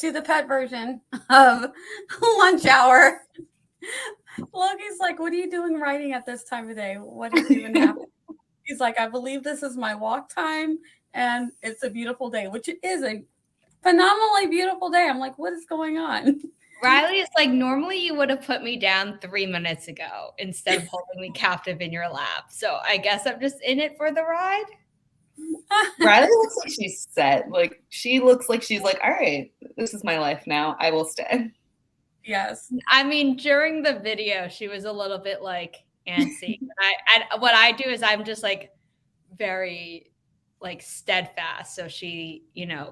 to the pet version of lunch hour. Loki's like, what are you doing writing at this time of day? What is even happening? He's like, I believe this is my walk time and it's a beautiful day, which it is a phenomenally beautiful day. I'm like, what is going on? Riley is like, normally you would have put me down 3 minutes ago instead of holding me captive in your lap. So I guess I'm just in it for the ride. Riley looks like she's set. Like, she looks like she's like, all right, this is my life now. I will stay. Yes. I mean, during the video, she was a little bit like antsy. And what I do is I'm just like very like steadfast. So she,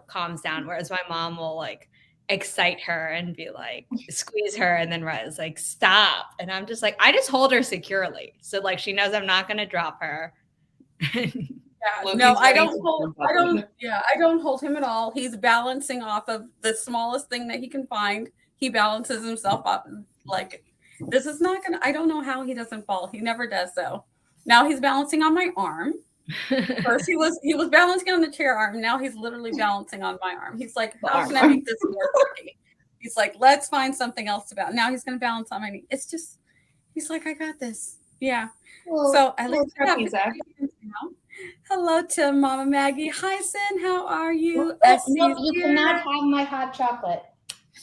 calms down. Whereas my mom will like excite her and be like, squeeze her. And then Riley's like, stop. And I'm just like, I just hold her securely. So like, she knows I'm not going to drop her. Yeah, no, I don't hold him at all. He's balancing off of the smallest thing that he can find. He balances himself up. Like, this is not gonna, I don't know how he doesn't fall. He never does though. Now he's balancing on my arm. First he was balancing on the chair arm. Now he's literally balancing on my arm. He's like, how can I make this more tricky? He's like, let's find something else to balance. Now he's gonna balance on my knee. It's just, he's like, I got this. Yeah. Well, so at least hello to Mama Maggie. Hi, Sin. How are you? No, you cannot have my hot chocolate.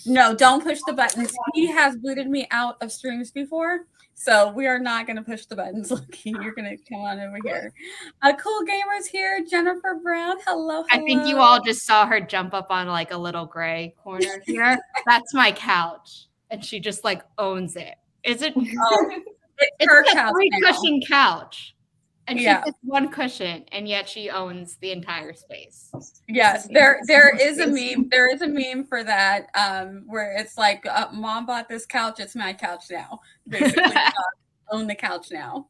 No, don't push the buttons. He has booted me out of streams before, so we are not going to push the buttons. Lucky, you're going to come on over here. Cool Gamers here. Jennifer Brown. Hello. I think you all just saw her jump up on like a little gray corner here. That's my couch, and she just like owns it. Is it? It's her like a three-cushion couch. And she has one cushion, and yet she owns the entire space. Yes, there is a meme. There is a meme for that, where it's like, "Mom bought this couch. It's my couch now." Basically, own the couch now.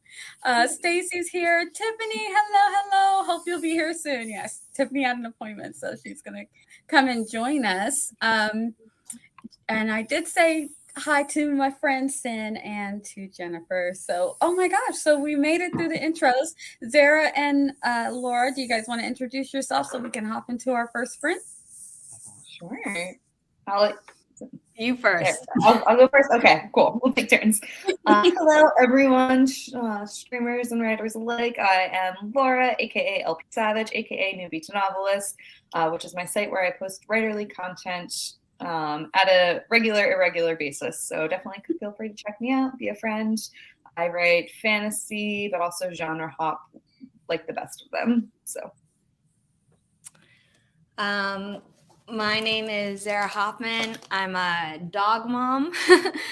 Stacy's here. Tiffany, hello. Hope you'll be here soon. Yes, Tiffany had an appointment, so she's gonna come and join us. And I did say hi to my friend Sin and to Jennifer. So, oh my gosh, so we made it through the intros. Zara and Laura, do you guys want to introduce yourself so we can hop into our first sprint? Sure. I'll you first. I'll go first. Okay, cool. We'll take turns. Hello, everyone, streamers and writers alike. I am Laura, aka LP Savage, aka Newbie to Novelist, which is my site where I post writerly content at a regular, irregular basis. So definitely feel free to check me out, be a friend. I write fantasy, but also genre hop, like the best of them. So. My name is Zara Hoffman. I'm a dog mom,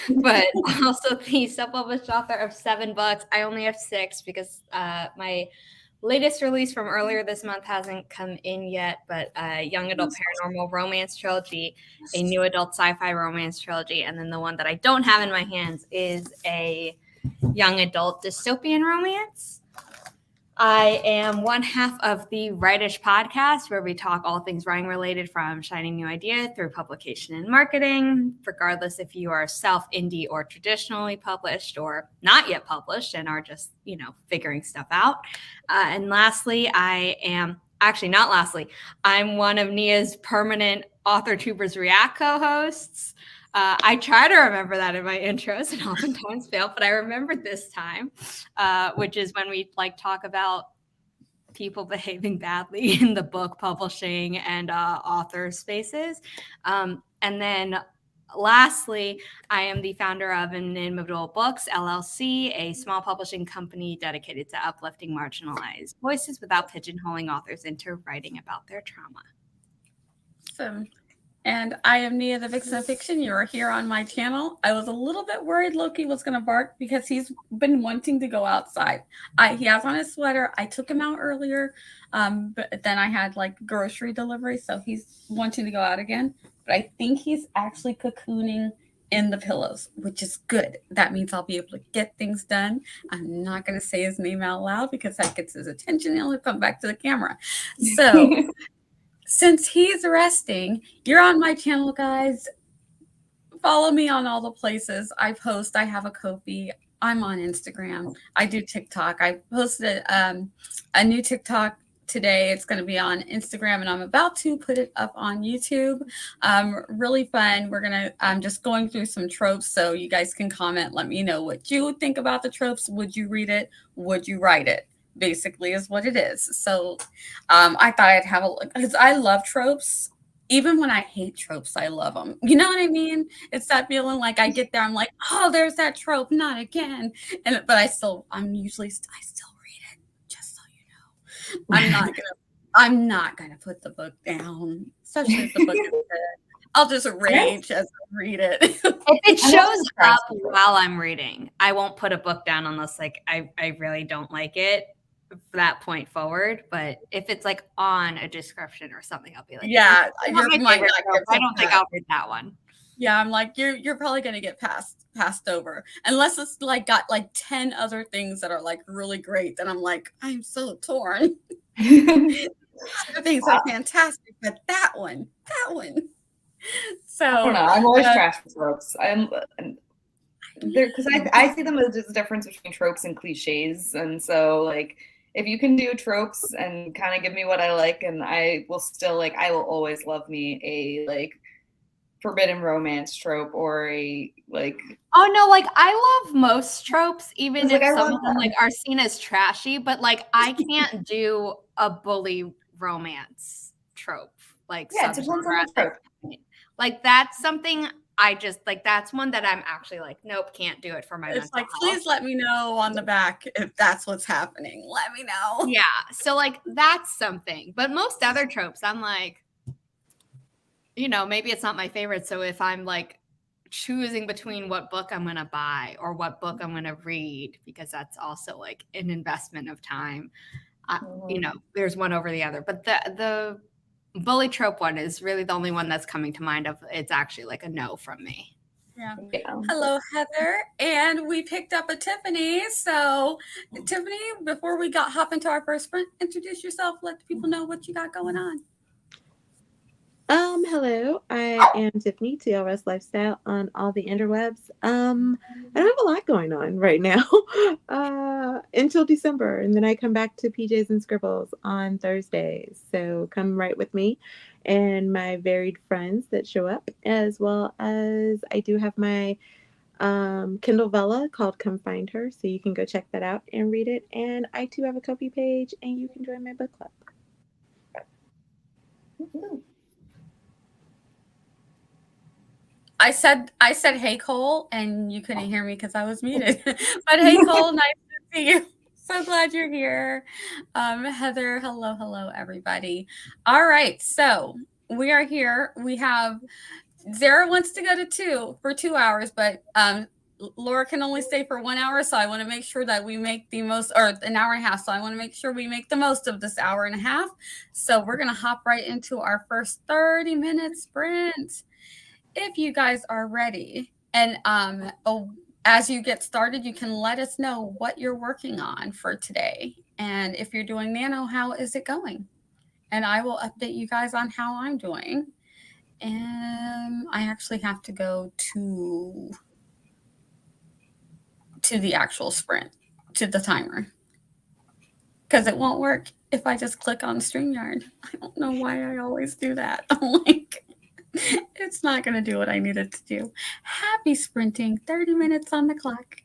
but also the self-published author of 7 books. I only have 6 because my latest release from earlier this month hasn't come in yet, but a young adult paranormal romance trilogy, a new adult sci-fi romance trilogy, and then the one that I don't have in my hands is a young adult dystopian romance. I am one half of the Writish podcast, where we talk all things writing related, from shining new idea through publication and marketing, regardless if you are self-indie or traditionally published or not yet published and are just, figuring stuff out. And lastly, I'm one of Nia's permanent Author Tubers React co-hosts. I try to remember that in my intros and oftentimes fail, but I remembered this time, which is when we talk about people behaving badly in the book publishing and author spaces. And then lastly, I am the founder of Inimitable Books, LLC, a small publishing company dedicated to uplifting marginalized voices without pigeonholing authors into writing about their trauma. Awesome. And I am Nia the Vixen of Fiction. You're here on my channel. I was a little bit worried Loki was going to bark because he's been wanting to go outside. He has on his sweater. I took him out earlier, but then I had grocery delivery, so he's wanting to go out again. But I think he's actually cocooning in the pillows, which is good. That means I'll be able to get things done. I'm not going to say his name out loud because that gets his attention and he'll come back to the camera. So since he's resting, you're on my channel, guys. Follow me on all the places I post. I have a Ko-fi. I'm on Instagram. I do TikTok. I posted a new TikTok today. It's going to be on Instagram, and I'm about to put it up on YouTube. Really fun. I'm just going through some tropes, so you guys can comment. Let me know what you would think about the tropes. Would you read it? Would you write it? Basically, is what it is. So, I thought I'd have a look because I love tropes. Even when I hate tropes, I love them. You know what I mean? It's that feeling like I get there, I'm like, oh, there's that trope, not again. But I still read it, just so you know. I'm not gonna put the book down, especially if the book is good. I'll just rage as I read it. If it shows up while I'm reading, I won't put a book down unless like I really don't like it from that point forward. But if it's like on a description or something, I'll be like, yeah, I don't think I'll read that one. Yeah, I'm like, you're probably gonna get passed over. Unless it's like got like 10 other things that are like really great, then I'm like, I'm so torn. Other things are fantastic, but that one. So I don't know. I'm always trash for tropes. Because I see them as just a difference between tropes and cliches, and so like if you can do tropes and kind of give me what I like, and I will always love me a like forbidden romance trope or a like. Oh no, like I love most tropes, even if like, some of them like are seen as trashy, but like I can't do a bully romance trope. Like yeah, it depends on the trope. Like that's something I just like that's one that I'm actually like, nope, can't do it for my it's like, health. please let me know on the back if that's what's happening. Let me know. Yeah. So like that's something. But most other tropes, I'm like, you know, maybe it's not my favorite. So if I'm like choosing between what book I'm going to buy or what book I'm going to read, because that's also like an investment of time, you know, there's one over the other. But the bully trope one is really the only one that's coming to mind of it's actually like a no from me. Yeah. Hello, Heather. And we picked up a Tiffany. So Tiffany, before we hop into our first sprint, introduce yourself. Let the people know what you got going on. Hello, I am Tiffany, TLS Lifestyle on all the interwebs. I don't have a lot going on right now until December, and then I come back to PJs and Scribbles on Thursdays. So come right with me and my varied friends that show up, as well as I do have my Kindle Vella called Come Find Her, so you can go check that out and read it. And I too have a Ko-fi page, and you can join my book club. I said, hey, Cole, and you couldn't hear me because I was muted. But hey, Cole, nice to see you. So glad you're here. Heather, hello, everybody. All right, so we are here. We have Zara wants to go to 2 hours, but Laura can only stay for 1 hour, so I want to make sure that we make the most, or an hour and a half. So I want to make sure we make the most of this hour and a half. So we're going to hop right into our first 30-minute sprint. If you guys are ready, and as you get started, you can let us know what you're working on for today. And if you're doing Nano, how is it going? And I will update you guys on how I'm doing. And I actually have to go to the actual sprint, to the timer, because it won't work if I just click on StreamYard. I don't know why I always do that. I'm like, it's not going to do what I need it to do. Happy sprinting, 30 minutes on the clock.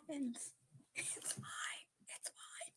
happens. It's fine. It's fine.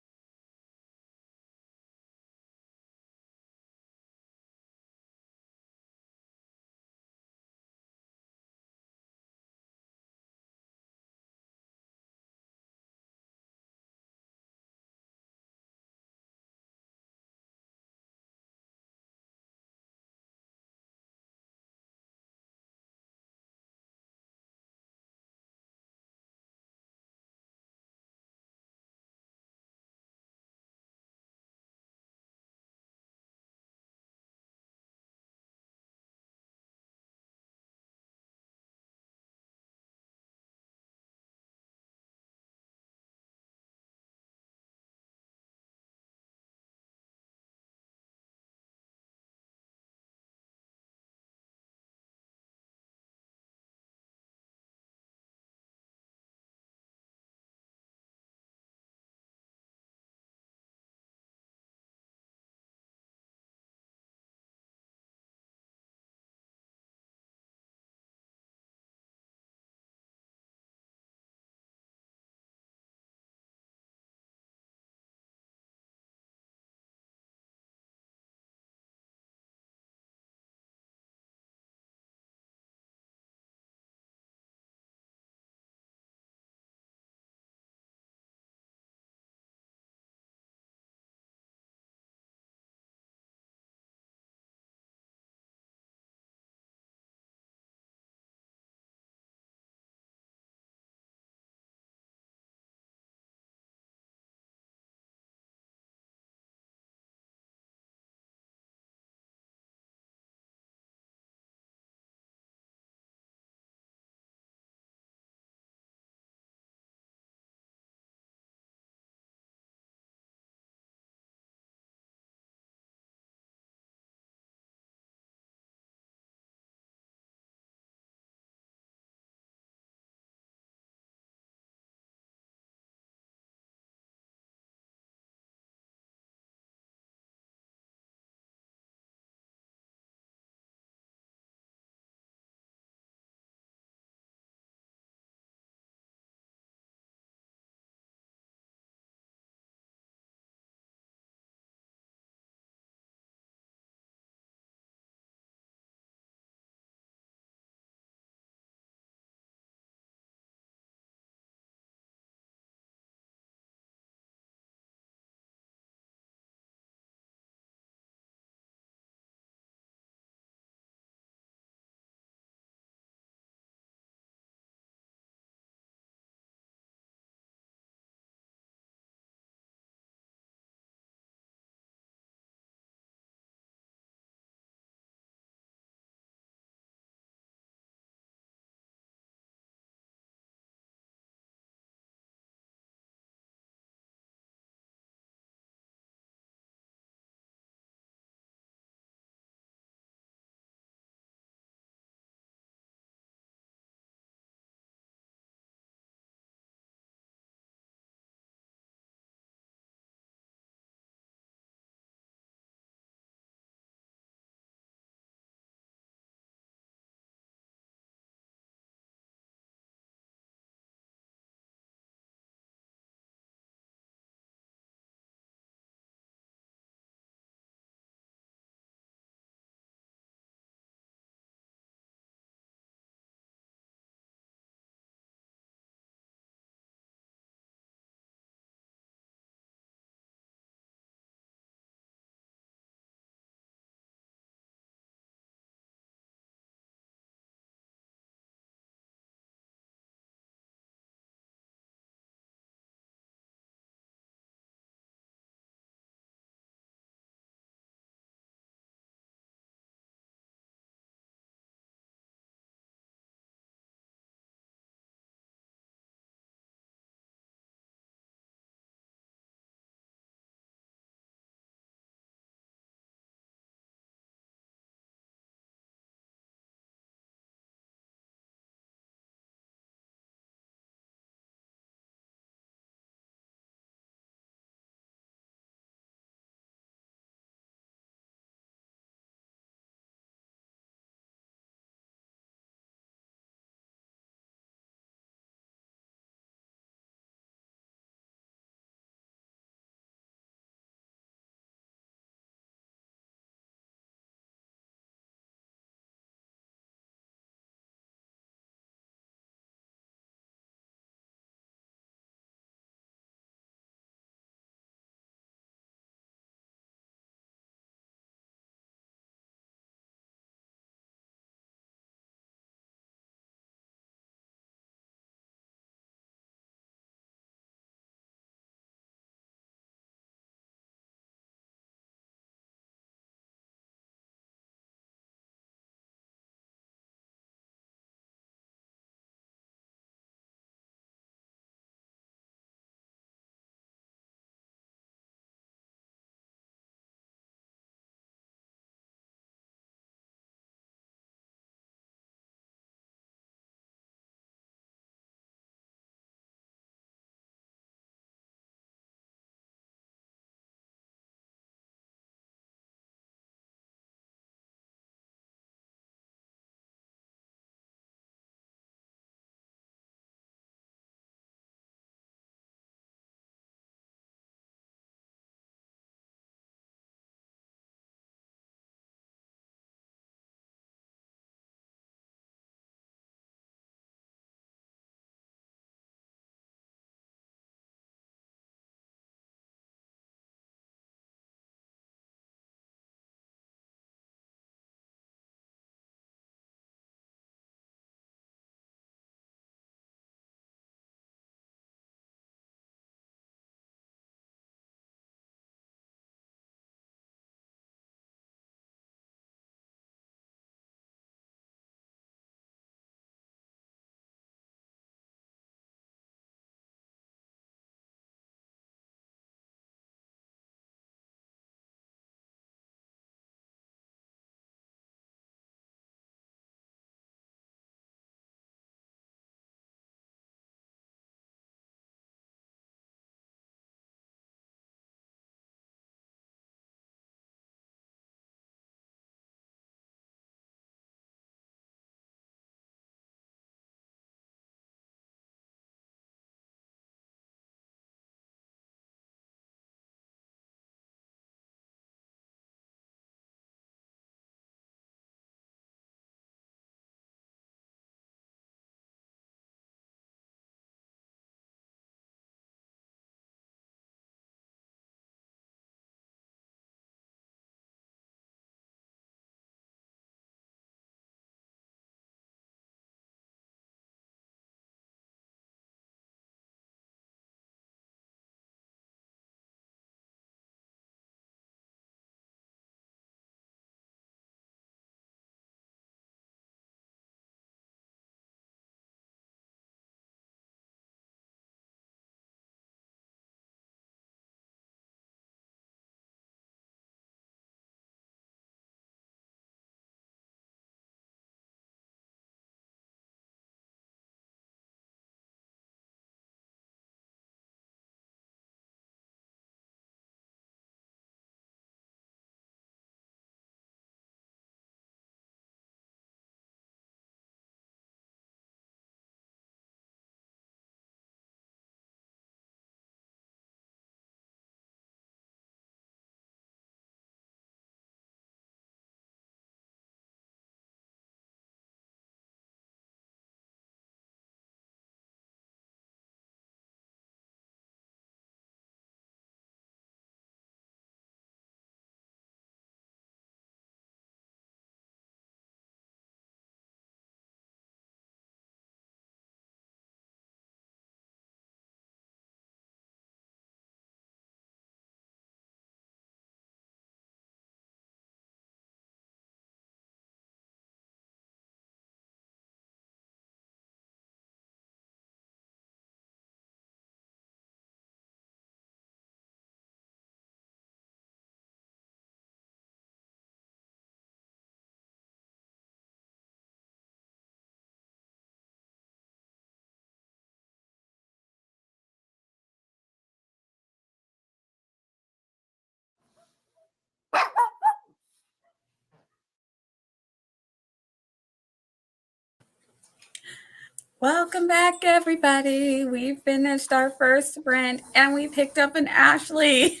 Welcome back, everybody. We finished our first sprint and we picked up an Ashley.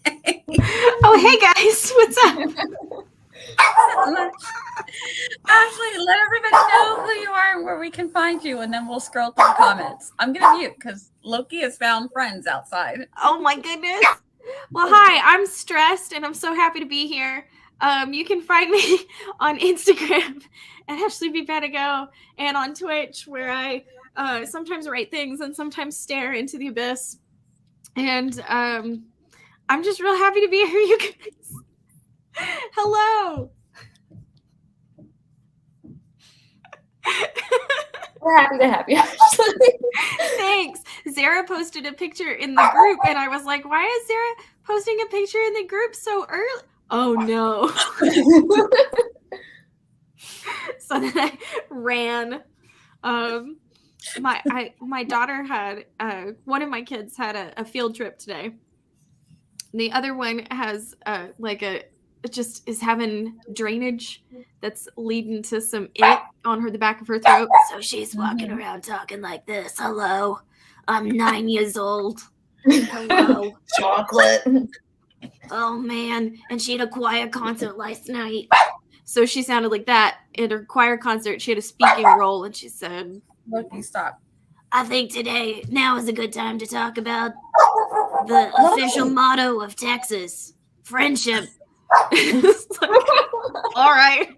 Oh, hey guys, what's up? Ashley, let everybody know who you are and where we can find you, and then we'll scroll through the comments. I'm going to mute because Loki has found friends outside. Oh my goodness. Well, hi, I'm stressed and I'm so happy to be here. You can find me on Instagram at Ashley B. Pedigo and on Twitch where I sometimes write things and sometimes stare into the abyss. And I'm just real happy to be here, you guys. Hello. We're happy to have you. Thanks. Zara posted a picture in the group and I was like, why is Zara posting a picture in the group so early? Oh no. So then I ran. My daughter had one of my kids had a field trip today. The other one has just is having drainage that's leading to some it on the back of her throat. So she's walking around talking like this. Hello, I'm 9 years old. Hello. Chocolate. Oh man. And she had a choir concert last night. So she sounded like that. At her choir concert, she had a speaking role and she said, Loki, stop. I think now is a good time to talk about the official motto of Texas, friendship. Like, all right.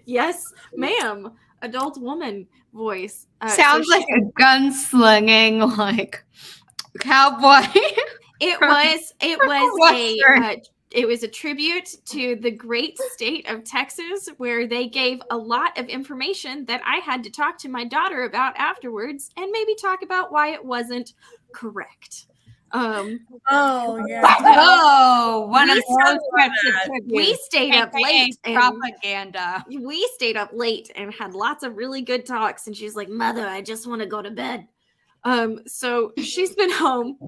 Yes, ma'am. Adult woman voice. Sounds so like a gunslinging, like cowboy. it was Western. it was a tribute to the great state of Texas, where they gave a lot of information that I had to talk to my daughter about afterwards, and maybe talk about why it wasn't correct. Oh, yeah. Oh, one of those types of We stayed up late and propaganda. we stayed up late and had lots of really good talks, and she's like, Mother, I just want to go to bed. So she's been home.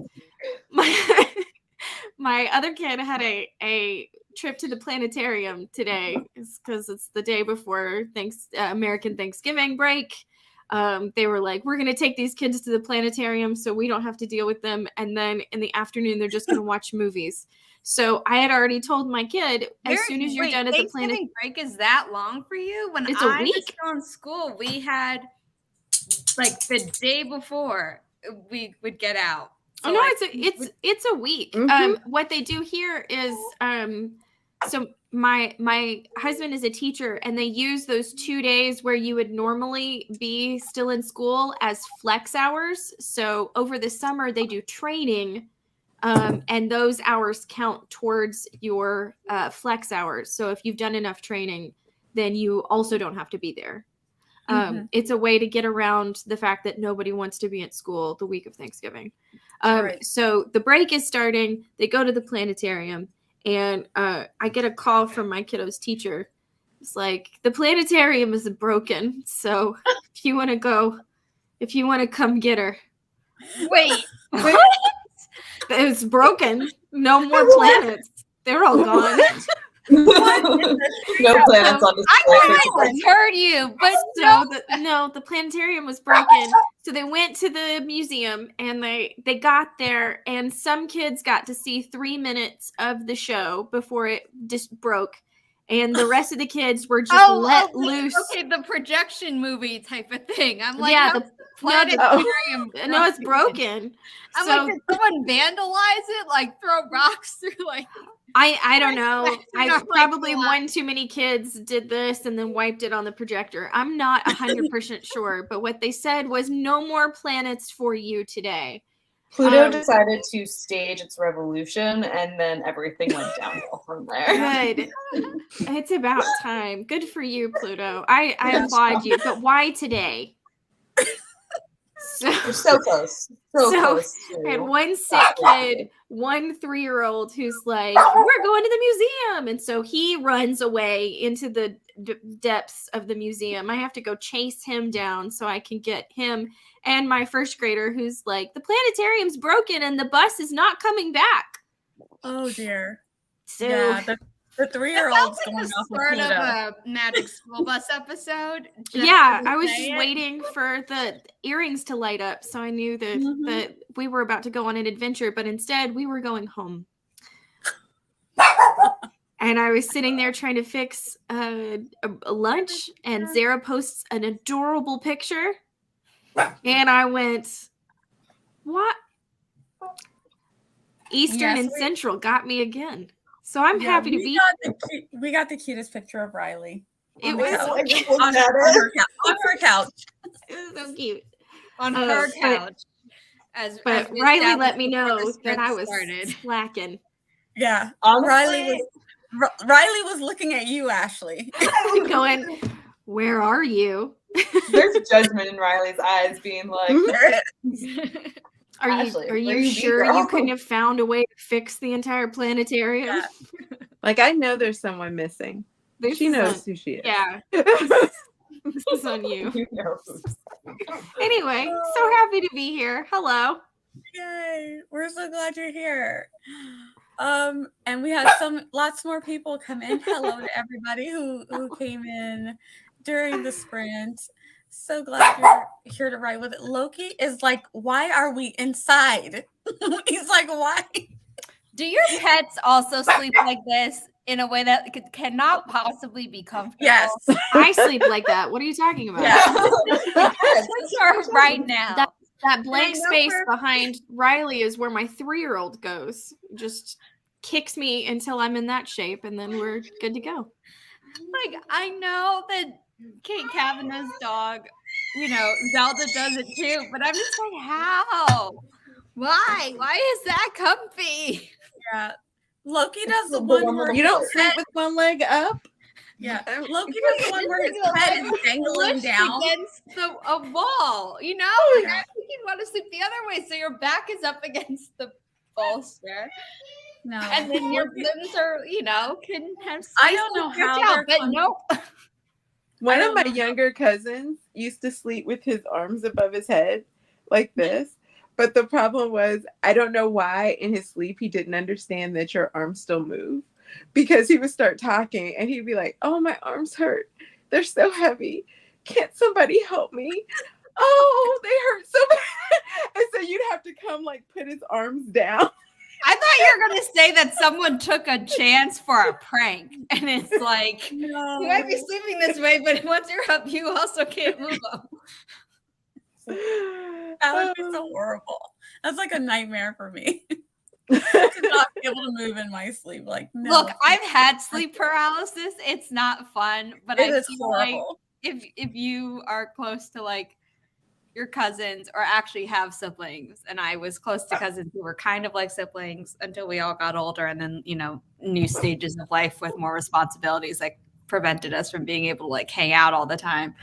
My other kid had a trip to the planetarium today because it's the day before American Thanksgiving break. They were like, we're going to take these kids to the planetarium so we don't have to deal with them. And then in the afternoon, they're just going to watch movies. So I had already told my kid, as soon as you're done at the Thanksgiving break is that long for you? When It's a I week. was still in school, we had like the day before we would get out. So oh no, like, it's a week. Mhm. What they do here is so my husband is a teacher, and they use those 2 days where you would normally be still in school as flex hours. So over the summer they do training, and those hours count towards your flex hours. So if you've done enough training, then you also don't have to be there. It's a way to get around the fact that nobody wants to be at school the week of Thanksgiving. Right. So the break is starting. They go to the planetarium, and I get a call from my kiddo's teacher. It's like, the planetarium is broken. So if you want to come get her. wait, It's broken. No more planets. They're all gone. No planets on I display. heard you, but So the planetarium was broken. So they went to the museum, and they got there, and some kids got to see 3 minutes of the show before it just broke, and the rest of the kids were just let loose. Okay, the projection movie type of thing. I'm like, Yeah, how the planetarium. no, it's broken. I'm So like, did someone vandalize it? Like throw rocks through like. I don't know. Flashing I off, like, probably lights. one too many kids did this and then wiped it on the projector. I'm not 100% sure, but what they said was no more planets for you today. Pluto decided to stage its revolution, and then everything went downhill from there. Good. It's about time. Good for you, Pluto. I applaud you, but why today? You're so close. So close. I had one sick kid, one 3-year-old who's like, we're going to the museum. And so he runs away into the depths of the museum. I have to go chase him down so I can get him and my first grader who's like, the planetarium's broken and the bus is not coming back. Oh, dear. So Yeah, For 3-year-olds going the off with start of Pluto. a Magic School Bus episode. Yeah, I was just waiting for the earrings to light up, so I knew that Mhm. that we were about to go on an adventure, but instead we were going home. And I was sitting there trying to fix a lunch, and Zara posts an adorable picture, and I went, "What?" Eastern and Central got me again. So I'm happy to be. We got the cutest picture of Riley. It was so I cute. just looked at it. On her couch. It was so cute. On her couch. But we Riley established let me before know this that I was started. slacking. Yeah. Honestly, Riley was looking at you, Ashley. Going, where are you? there's judgment in Riley's eyes, being like, Are Ashley, you where you be, sure girl? you couldn't have found a way to fix the entire planetarium? Yeah. Like, I know there's someone missing. This She is knows on- who she is. Yeah, this is on you. You know. Anyway, so happy to be here. Hello. Yay. We're so glad you're here. And we had lots more people come in. Hello to everybody who came in during the sprint. So glad you're here to ride with it. Loki is like, why are we inside? He's like, why? Do your pets also sleep like this in a way that cannot possibly be comfortable? Yes. I sleep like that. What are you talking about? Yeah. Right now. That blank I know space for- behind Riley is where my 3-year-old goes. Just kicks me until I'm in that shape, and then we're good to go. Like, I know that Kate Kavanaugh's dog, Zelda does it too, but I'm just like, how? Why? Why is that comfy? Yeah. Loki does the The one one where with You his don't sleep head- with one leg up? Yeah. Loki does the one where his head is dangling Pushed down. against a wall, Like, I think you'd want to sleep the other way, so your back is up against the bolster, No. and then your limbs are, can have. I don't know how they're but nope. One of my younger cousins used to sleep with his arms above his head like this. But the problem was, I don't know why in his sleep he didn't understand that your arms still move, because he would start talking and he'd be like, oh, my arms hurt. They're so heavy. Can't somebody help me? Oh, they hurt so bad. And so you'd have to come like put his arms down. I thought you were going to say that someone took a chance for a prank. And it's like, No. you might be sleeping this way, but once you're up, you also can't move them. That would be so horrible. That's like a nightmare for me. To not be able to move in my sleep. Like, no. Look, I've had sleep paralysis. It's not fun, but It I is feel like horrible. if you are close to like your cousins or actually have siblings, and I was close to cousins who were kind of like siblings until we all got older, and then new stages of life with more responsibilities like prevented us from being able to like hang out all the time.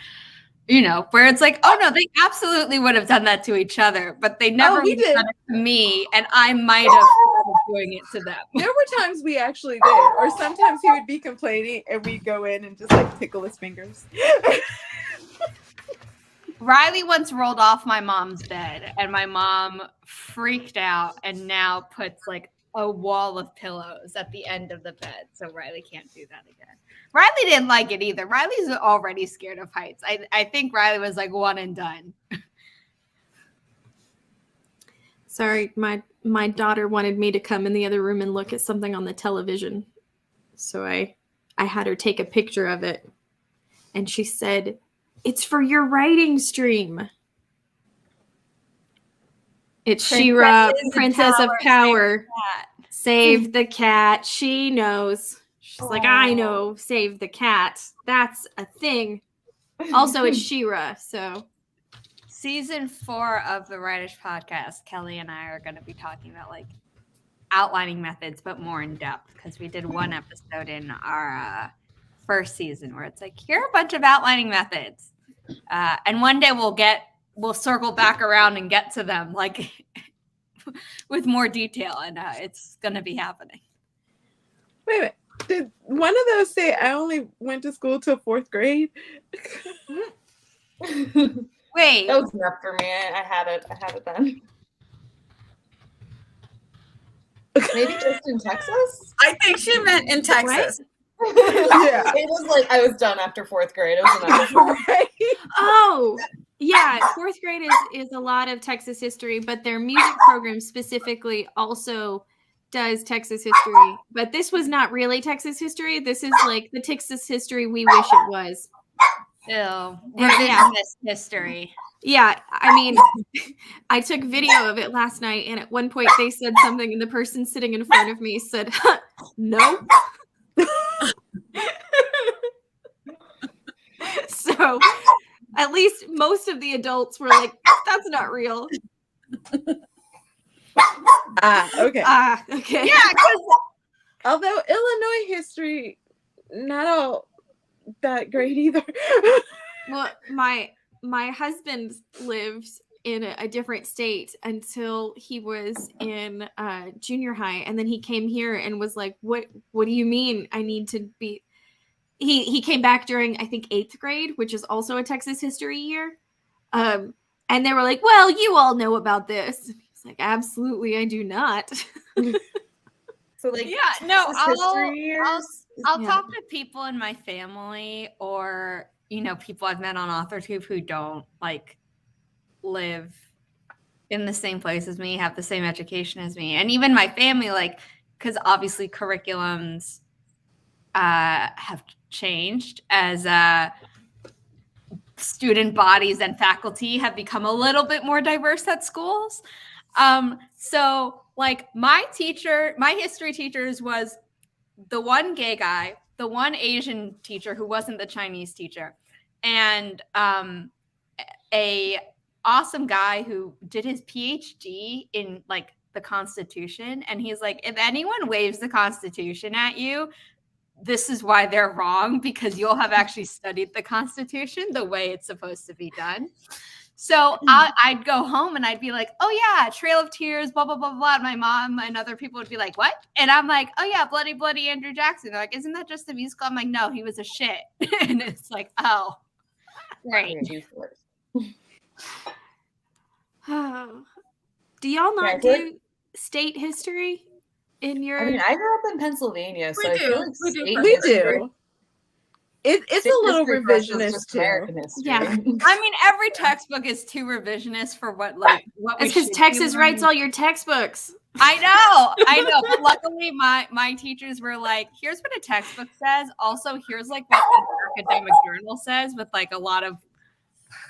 Where it's like, oh no, they absolutely would have done that to each other, but they never would have done it to me, and I might have started doing it to them. There were times we actually did, or sometimes he would be complaining and we'd go in and just like tickle his fingers. Riley once rolled off my mom's bed, and my mom freaked out and now puts like a wall of pillows at the end of the bed, so Riley can't do that again. Riley didn't like it either. Riley's already scared of heights. I think Riley was like one and done. Sorry, my daughter wanted me to come in the other room and look at something on the television. So I had her take a picture of it. And she said, "It's for your writing stream." It's She-Ra, Princess of Power. Save the cat. She knows. She's like, I know, save the cat. That's a thing. Also, it's She-Ra, so. Season 4 of the Writish podcast, Kelly and I are going to be talking about like outlining methods, but more in depth, because we did one episode in our first season where it's like, here are a bunch of outlining methods. And one day we'll circle back around and get to them like with more detail, and it's going to be happening. Wait a minute. Did one of those say I only went to school till 4th grade? Wait. That was enough for me. I had it then. Maybe just in Texas? I think she meant in Texas. Yeah. It was like I was done after 4th grade. It was enough. Right? Oh, yeah. 4th grade is a lot of Texas history, but their music program specifically also does Texas history. But this was not really Texas history. This is like the Texas history we wish it was. Ew. Yeah. Revisionist history. Yeah, I mean, I took video of it last night, and at one point they said something, and the person sitting in front of me said, "No." So, at least most of the adults were like, "That's not real." Okay. Okay. Yeah, Although Illinois history, not all that great either. Well, my husband lived in a different state until he was in junior high, and then he came here and was like, what do you mean I need to be? He came back during, I think, 8th grade, which is also a Texas history year, and they were like, well, you all know about this. And he's like, absolutely I do not. So like, yeah, no, Texas I'll history years? talk to people in my family or, you know, people I've met on AuthorTube who don't like live in the same place as me, have the same education as me. And even my family, like, because obviously curriculums have changed as student bodies and faculty have become a little bit more diverse at schools. So like my history teachers was the one gay guy, the one Asian teacher who wasn't the Chinese teacher, and a awesome guy who did his PhD in like the Constitution. And he's like, if anyone waves the Constitution at you, this is why they're wrong, because you'll have actually studied the Constitution the way it's supposed to be done. So I'd go home and I'd be like, oh yeah, Trail of Tears, blah, blah, blah, blah. And my mom and other people would be like, what? And I'm like, oh yeah, Bloody, Bloody Andrew Jackson. They're like, isn't that just a musical? I'm like, no, he was a shit. And it's like, oh, great. Do y'all not Yeah, do state history in your? I mean, I grew up in Pennsylvania, so I We feel do. like We do. state We history- do. It's state a little history for us is revisionist just too. American history. Yeah. I mean, every textbook is too revisionist for what we It's because should be Texas writes learning. all your textbooks. I know. But luckily, my teachers were like, "Here's what a textbook says. Also, here's like what an academic journal says, with like a lot of,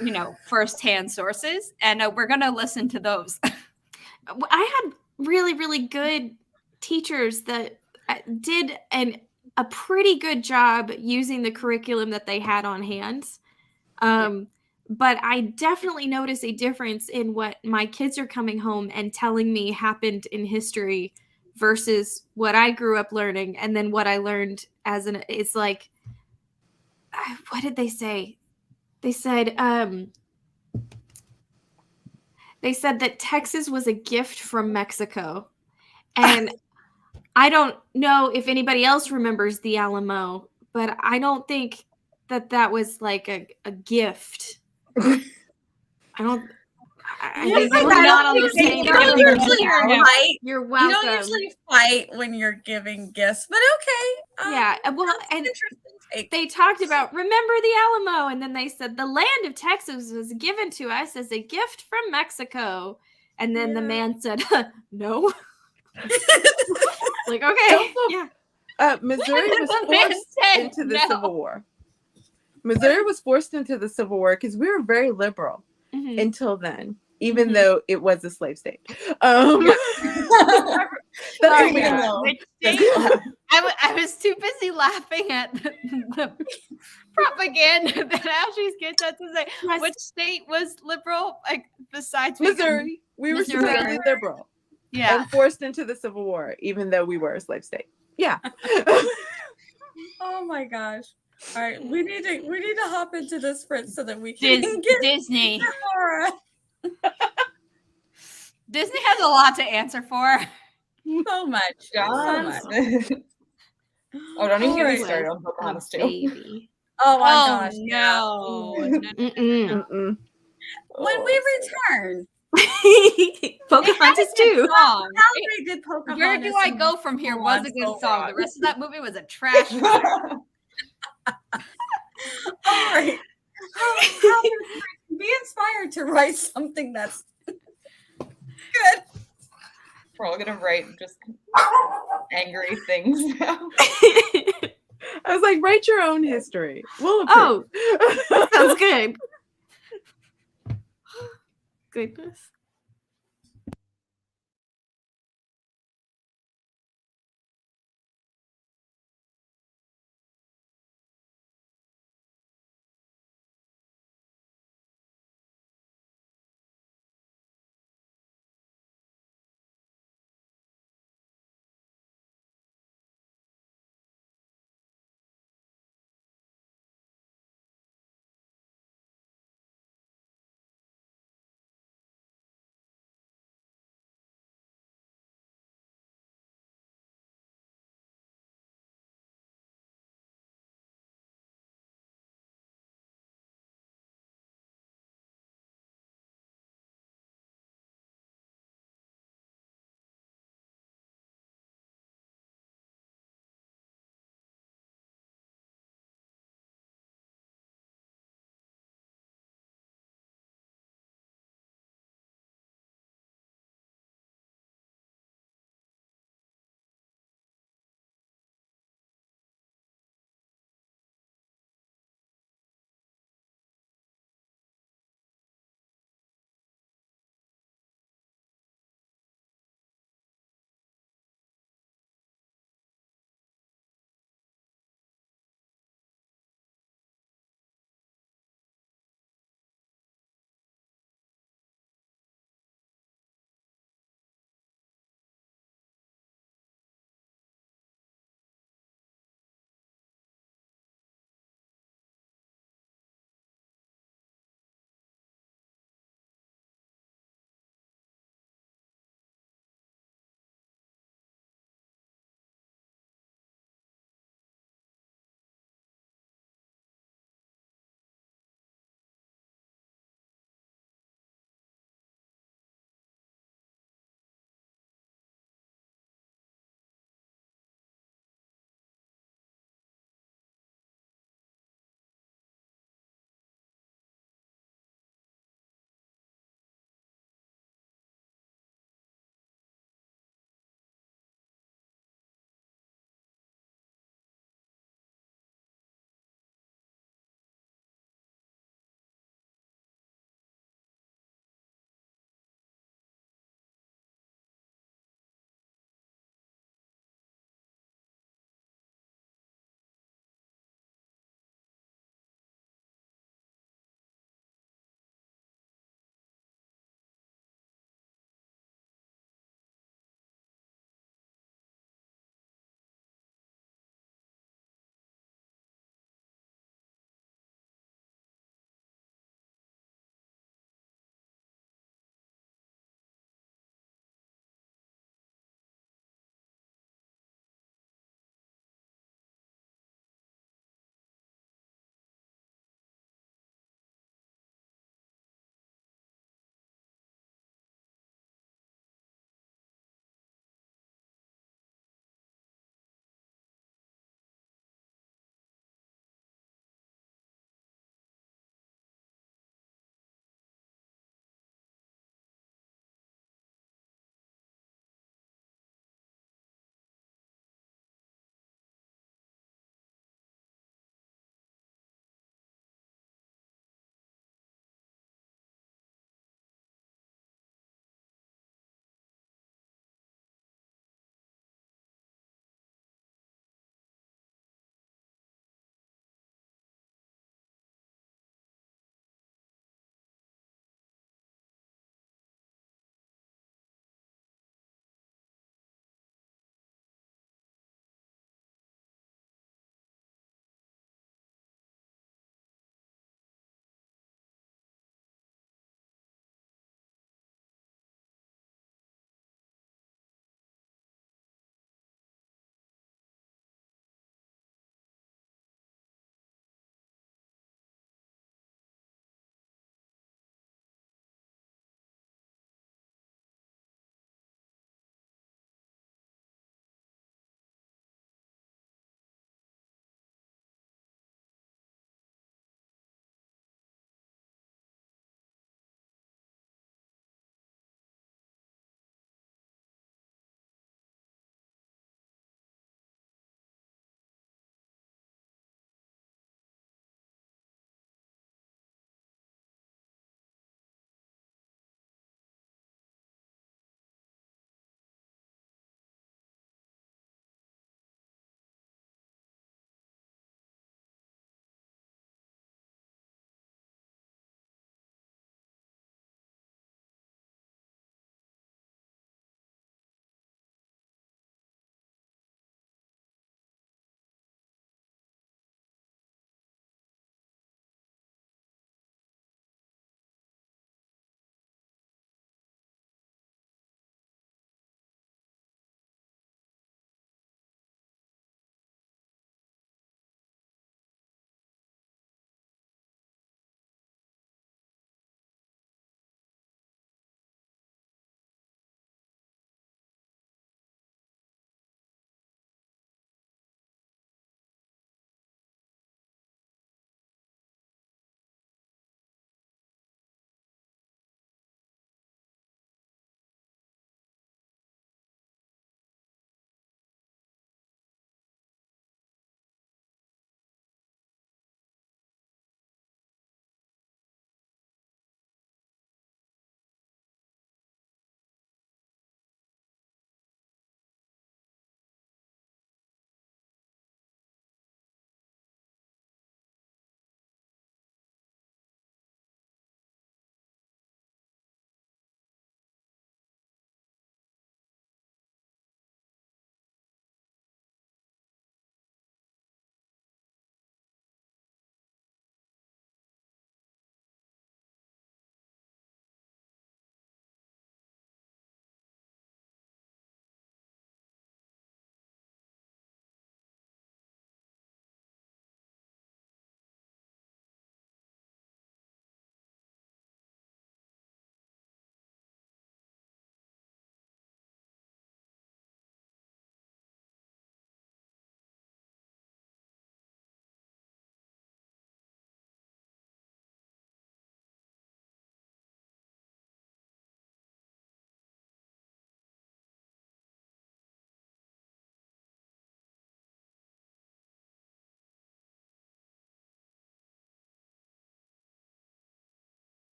you know, firsthand sources, and we're gonna listen to those." I had really, really good teachers that did a pretty good job using the curriculum that they had on hand. But I definitely notice a difference in what my kids are coming home and telling me happened in history versus what I grew up learning. And then what I learned it's like, what did they say? They said that Texas was a gift from Mexico. And I don't know if anybody else remembers the Alamo, but I don't think that was like a gift. I think we're not on the same You don't usually page. fight. You're You welcome. don't usually fight when you're giving gifts, but okay. Yeah, well, that's and interesting take. they talked about remember the Alamo, and then they said the land of Texas was given to us as a gift from Mexico, and then the man said, "No." Like, okay, Also, yeah. Missouri was The man forced said into the no. Civil War. Missouri was forced into the Civil War because we were very liberal Mhm. until then, even Mhm. though it was a slave state. That's Oh, what we yeah. know. Which state? I was too busy laughing at the propaganda that Ashley's kids had to say. Yes. Which state was liberal, like besides Missouri. We were Missouri. supposedly liberal Yeah. and forced into the Civil War, even though we were a slave state. Yeah. Oh my gosh. All right. We need to hop into this Fritz so that we can get Disney. Laura. Disney has a lot to answer for. So much. So Yes. much. Oh, don't even get me Alright. started on A Pocahontas too. baby. Oh my Oh gosh. Yeah. no. Mm-mm. Mm-mm. When we return, Pocahontas It's a good too. song. How they did Pocahontas. Where Do I and Go From Here go was on a good so song. wrong. The rest of that movie was a trash fire. All right. How be inspired to write something that's good. We're all gonna write just angry things now. I was like, write your own history. We'll approve. Oh, sounds good. Goodness.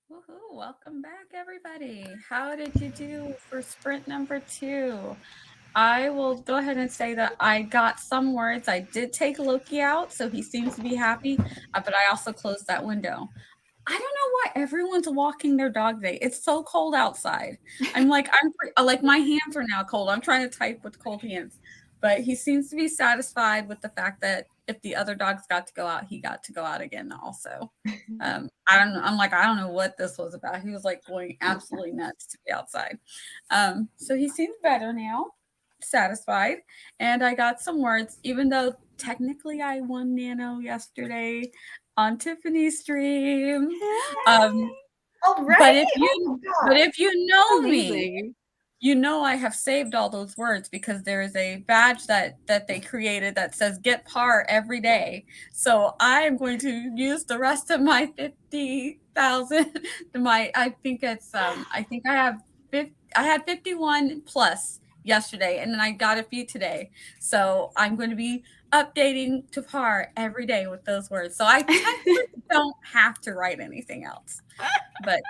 Woohoo! Welcome back, everybody. How did you do for sprint number 2? I will go ahead and say that I got some words. I did take Loki out, so he seems to be happy, but I also closed that window. I don't know why everyone's walking their dog today. It's so cold outside. I'm like, my hands are now cold. I'm trying to type with cold hands. But he seems to be satisfied with the fact that if the other dogs got to go out, he got to go out again also. I don't know. I'm like, I don't know what this was about. He was like going absolutely nuts to be outside. So he seems better now, satisfied. And I got some words, even though technically I won Nano yesterday on Tiffany's stream. All right. But if you know me, Amazing. you know I have saved all those words because there is a badge that they created that says get par every day. So I am going to use the rest of my 50,000. I think I had 51 plus yesterday, and then I got a few today. So I'm going to be updating to par every day with those words. So I technically don't have to write anything else, but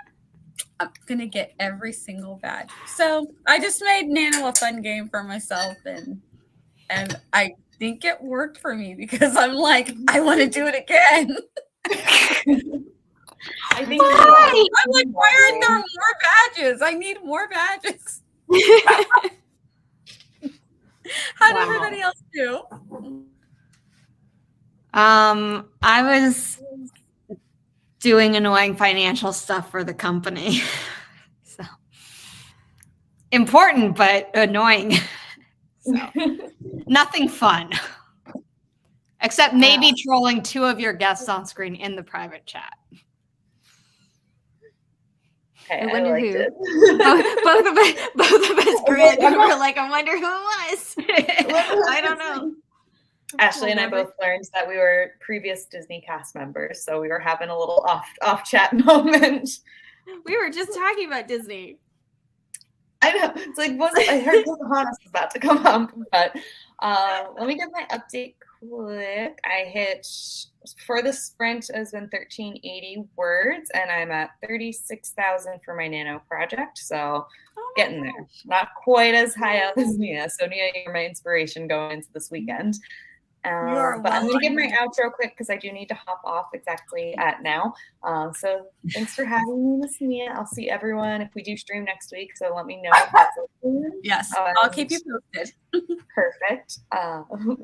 I'm going to get every single badge. So I just made Nano a fun game for myself, and I think it worked for me because I'm like, I want to do it again. I think I'm like, why aren't there more badges? I need more badges. How did everybody else do? I was doing annoying financial stuff for the company. So important, but annoying. So nothing fun. Except maybe trolling 2 of your guests on screen in the private chat. Okay, I wonder liked who. it. Both of us grinned. We were like, I wonder who it was. I don't know. Ashley and I both learned that we were previous Disney cast members, so we were having a little off chat moment. We were just talking about Disney. I know. It's like, I heard Pocahontas was about to come up, but let me get my update quick. I hit, for the sprint, has been 1,380 words, and I'm at 36,000 for my Nano project, so getting there. Not quite as high up as Nia, so Nia, you're my inspiration going into this weekend. But I'm going to give my outro quick because I do need to hop off exactly at now. So thanks for having me, Miss Nia. I'll see everyone if we do stream next week. So let me know if that's open. Yes, I'll keep you posted. Perfect.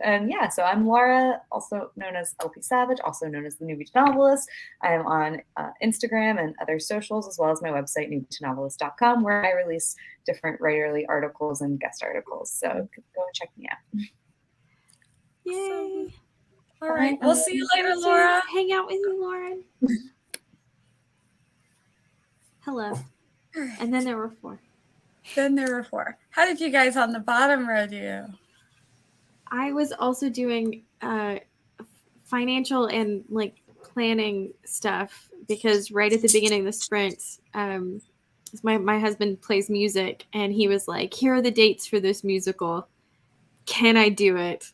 And yeah, so I'm Laura, also known as LP Savage, also known as the New Beach Novelist. I am on Instagram and other socials, as well as my website, newbeachnovelist.com, where I release different writerly articles and guest articles. So go and check me out. Yay. All right. We'll see you later, Laura. Hang out with you, Lauren. Hello. And then there were 4. How did you guys on the bottom row do? I was also doing financial and like planning stuff because right at the beginning of the sprint, my husband plays music and he was like, here are the dates for this musical. Can I do it?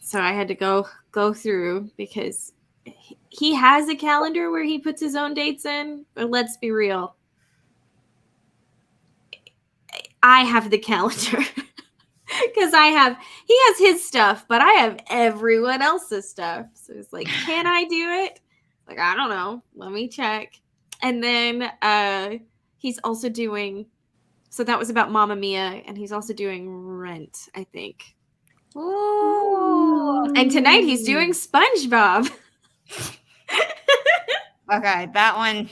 So I had to go through because he has a calendar where he puts his own dates in, but let's be real. I have the calendar because he has his stuff, but I have everyone else's stuff. So it's like, can I do it? Like, I don't know. Let me check. And then he's also doing, so that was about Mamma Mia, and he's also doing Rent, I think. Ooh. And tonight he's doing SpongeBob. Okay, that one.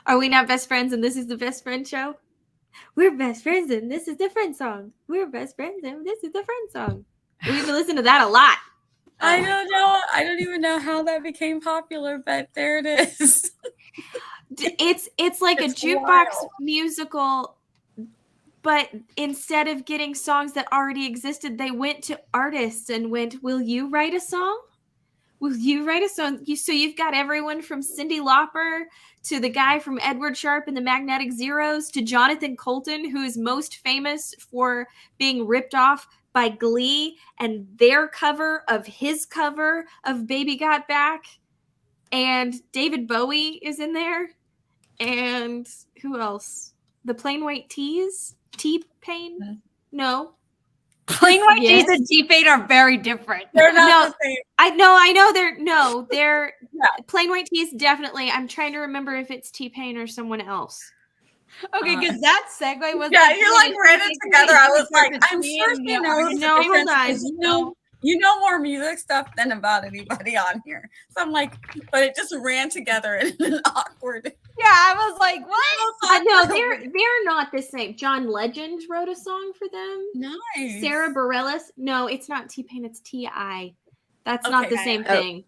Are we not best friends and this is the best friend show? We're best friends and this is the friend song. We're best friends and this is the friend song. We used to listen to that a lot. I don't know. I don't even know how that became popular, but there it is. It's like a jukebox musical. But instead of getting songs that already existed, they went to artists and went, will you write a song? Will you write a song? So you've got everyone from Cyndi Lauper to the guy from Edward Sharpe and the Magnetic Zeros to Jonathan Colton, who is most famous for being ripped off by Glee and their cover of his cover of Baby Got Back. And David Bowie is in there. and who else? The Plain White Tees? T-Pain? No. Plain White Yes. Tees and T-Pain are very different. They're not No. the same. I know they're Yeah. Plain White Tees definitely. I'm trying to remember if it's T-Pain or someone else. Okay, because that segue was Yeah, you like read it together. I was like, I'm sure she Yeah, knows. No, the hold difference, on. 'cause you know more music stuff than about anybody on here. So I'm like, but it just ran together in an awkward. Yeah, I was like, what? No, they're not the same. John Legend wrote a song for them. Nice. Sarah Bareilles. No, it's not T-Pain, it's T.I. That's not the Okay. same Oh. thing.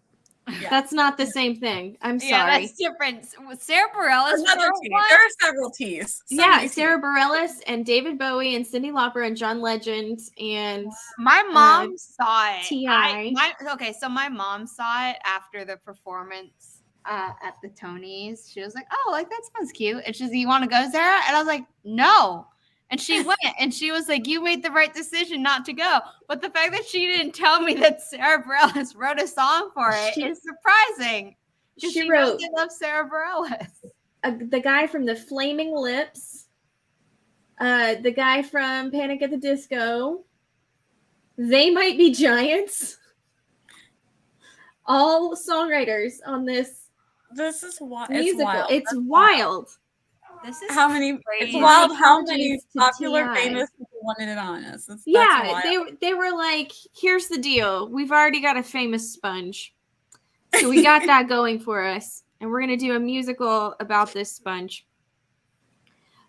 Yeah. That's not the same thing. I'm Yeah, sorry. that's different. Sarah Bareilles Another wrote T. one. There are several T's. So Yeah, many Sarah Bareilles and David Bowie and Cyndi Lauper and John Legend and My mom saw it. T.I. Okay, so my mom saw it after the performance at the Tonys. She was like, "Oh, like that sounds cute." And she's like, "You want to go, Zara?" And I was like, "No." And she went, and she was like, "You made the right decision not to go." But the fact that she didn't tell me that Sarah Bareilles wrote a song for it is surprising. Because She she knows wrote- I love Sarah Bareilles. the guy from the Flaming Lips, the guy from Panic at the Disco, They Might Be Giants, all songwriters on this This is wild. musical. It's wild. It's wild. This is How many? crazy. It's wild. How Apologies many to popular, T.I. famous people wanted it on us? That's Yeah, wild. they were like, here's the deal. We've already got a famous sponge. So we got that going for us. And we're going to do a musical about this sponge.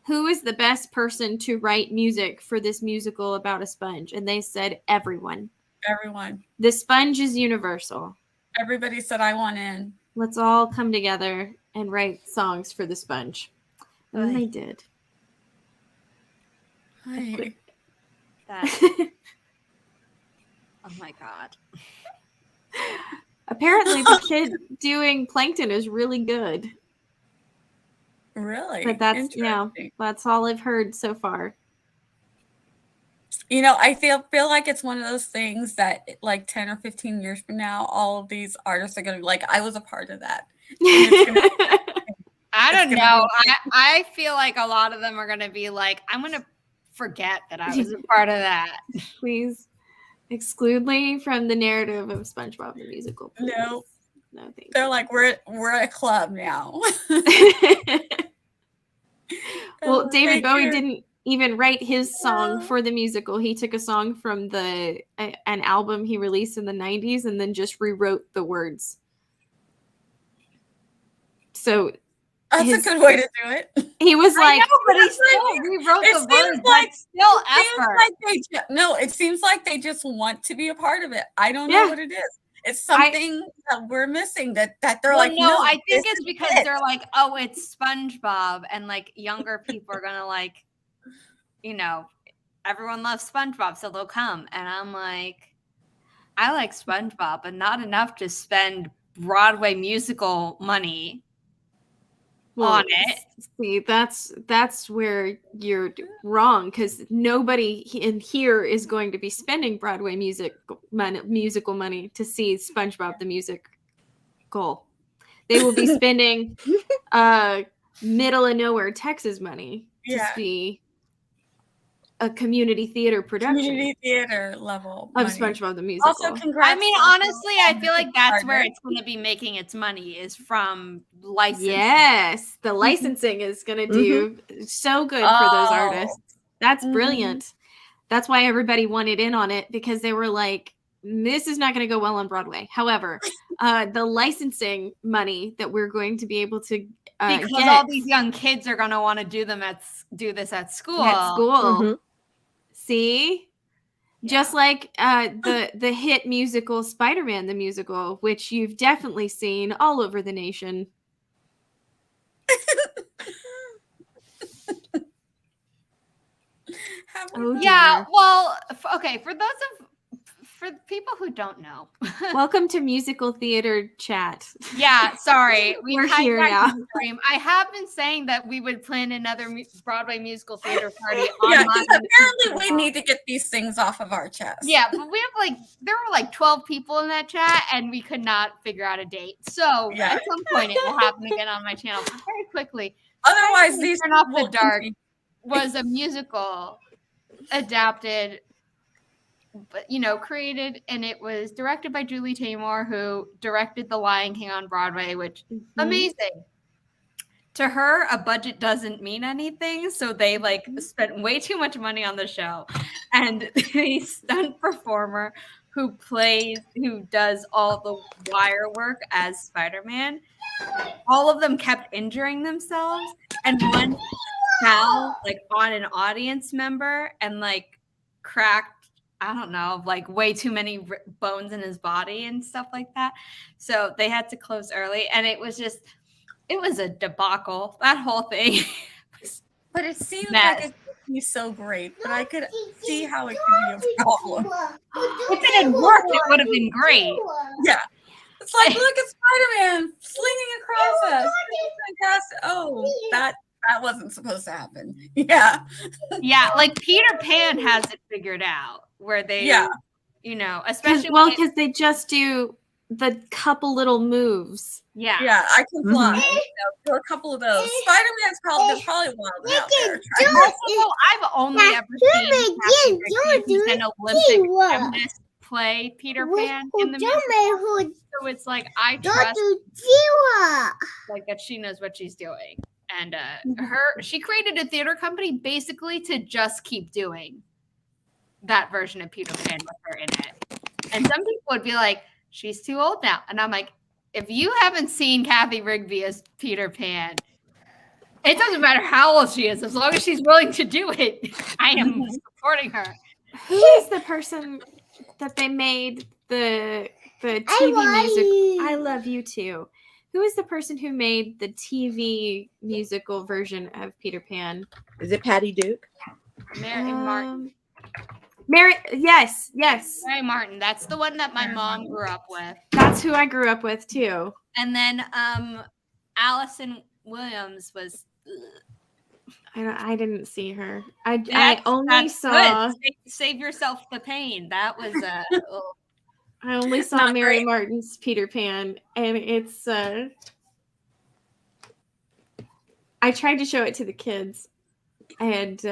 Who is the best person to write music for this musical about a sponge? And they said everyone. Everyone. The sponge is universal. Everybody said I want in. Let's all come together and write songs for the sponge. And then they did. Hi. Oh my god. Apparently the kid doing Plankton is really good. Really? But that's Interesting. that's all I've heard so far. You know, I feel like it's one of those things that like 10 or 15 years from now, all of these artists are gonna be like, I was a part of that. I don't gonna know. I feel like a lot of them are gonna be like, I'm gonna forget that I was a part of that. Please exclude me from the narrative of SpongeBob the Musical. Please. No. No, thank They're like, we're a club now. you. Well, David Thank Bowie you. didn't even write his song No. for the musical. He took a song from an album he released in the 90s and then just rewrote the words. So That's his- a good way to do it. he was I like, know, but he That's what I still mean. rewrote It the seems words. like- That's still It seems effort. like it seems like they just want to be a part of it. I don't Yeah. know what it is. It's something that we're missing that they're Well, like, no, I this think it's is because it. they're like, oh, it's SpongeBob, and like younger people are gonna like, you know, everyone loves SpongeBob, so they'll come. And I'm like, I like SpongeBob, but not enough to spend Broadway musical money on it. See, that's where you're wrong because nobody in here is going to be spending Broadway musical money to see SpongeBob the Musical. They will be spending middle of nowhere Texas money to Yeah. see a community theater production Community theater level of money. SpongeBob the Musical. Also, congrats. I mean, to honestly, I feel like that's where partner. it's going to be making its money is from licensing. Yes, the licensing is going to do so good for those Oh. artists. That's Mhm. brilliant. That's why everybody wanted in on it because they were like, this is not going to go well on Broadway. However, the licensing money that we're going to be able to Because get all these young kids are going to want to do this at school. at school. Mhm. See? Just like the hit musical Spider-Man the Musical, which you've definitely seen all over the nation. Have Oh, we- Yeah, dear. well, okay, for those of for the people who don't know. Welcome to musical theater chat. Yeah, sorry. We're here now. I have been saying that we would plan another Broadway musical theater party Yeah, online. because apparently we need to get these things off of our chest. Yeah, but we have there were 12 people in that chat, and we could not figure out a date. So at some point it will happen again on my channel. But very quickly. Otherwise, these Turn Off the will Dark continue. was a musical adapted, but created, and it was directed by Julie Taymor, who directed The Lion King on Broadway, which amazing. To her, a budget doesn't mean anything, so they spent way too much money on the show, and the stunt performer who does all the wire work as Spider-Man, all of them kept injuring themselves, and one fell on an audience member and cracked, I don't know, way too many bones in his body and stuff like that. So they had to close early, and it was a debacle. That whole thing. But it seems like it could be so great, but I could see how it could be a problem. If it had worked, it would have been great. Yeah. It's like, look at Spider-Man slinging across us. Fantastic. Oh, that wasn't supposed to happen. Yeah. Yeah, Peter Pan has it figured out, where they, especially because they just do the couple little moves. Yeah. Yeah, I can fly. Do a couple of those. Spider-Man's probably wild out there. I've only ever seen Kathy Rickey, who's an Olympic gymnast, play Peter Pan in the musical. So it's I trust that she knows what she's doing. And she created a theater company basically to just keep doing that version of Peter Pan with her in it. And some people would be like, she's too old now. And I'm like, if you haven't seen Kathy Rigby as Peter Pan, it doesn't matter how old she is, as long as she's willing to do it, I am supporting her. Who is the person that they made the TV music? I Love You Too. Who is the person who made the TV musical version of Peter Pan? Is it Patty Duke? Mary Martin. Yes. Mary Martin. That's the one that my mom grew up with. That's who I grew up with too. And then Allison Williams was. I didn't see her. I only saw. Save yourself the pain. That was I only saw Mary Martin's Peter Pan, and it's. I tried to show it to the kids, and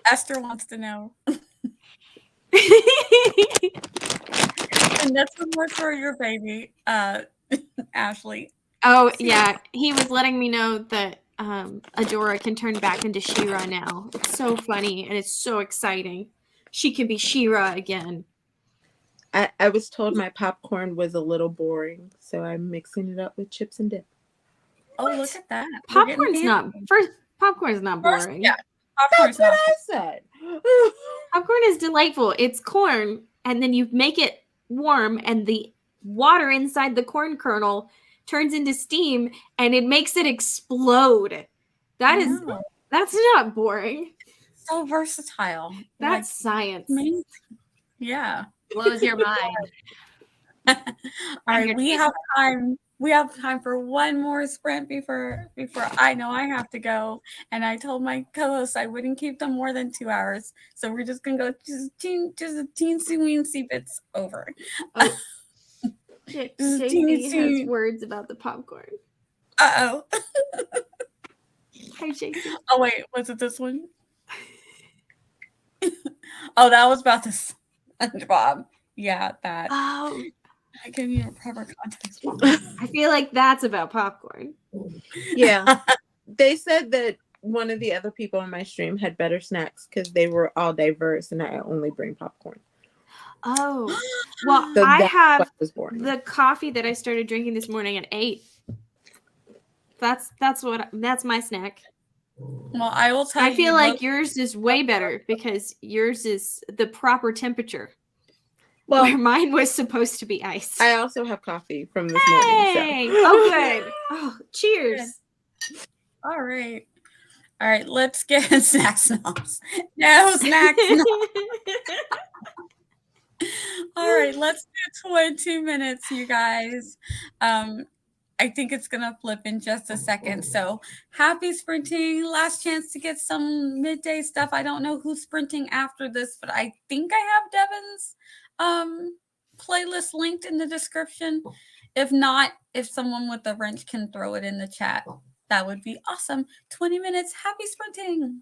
Esther wants to know. And that's more for your baby, Ashley. Oh yeah, he was letting me know that Adora can turn back into She-Ra now. It's so funny and it's so exciting. She can be She-Ra again. I was told my popcorn was a little boring, so I'm mixing it up with chips and dip. Oh, look at that. Popcorn's not boring. Yeah, popcorn's That's what not. I said. Popcorn is delightful. It's corn, and then you make it warm, and the water inside the corn kernel turns into steam, and it makes it explode. That's not boring. So versatile. That's science. Amazing. Yeah. Blows your mind. All right, we have time. We have time for one more sprint before I know I have to go. And I told my co-hosts I wouldn't keep them more than 2 hours. So we're just gonna go just a teensy bits over. Oh. JC has words about the popcorn. Uh-oh. Hi, JC. Oh wait, was it this one? Oh, that was about the SpongeBob. Yeah, that. Oh. I give you a proper context. I feel like that's about popcorn. Yeah. They said that one of the other people on my stream had better snacks because they were all diverse and I only bring popcorn. Oh. Well, So I have was boring. the coffee that I started drinking this morning at 8. That's my snack. Well, I will tell you. I feel like yours is way better because yours is the proper temperature. Well, where mine was supposed to be ice. I also have coffee from this Hey! morning. So. Oh, good. Oh, cheers. All right. All right, let's get snack snobs. No snack snobs. All right, let's do 22 minutes, you guys. I think it's gonna flip in just a second. So happy sprinting. Last chance to get some midday stuff. I don't know who's sprinting after this, but I think I have Devin's playlist linked in the description. If not, if someone with a wrench can throw it in the chat, that would be awesome. 20 minutes. Happy sprinting.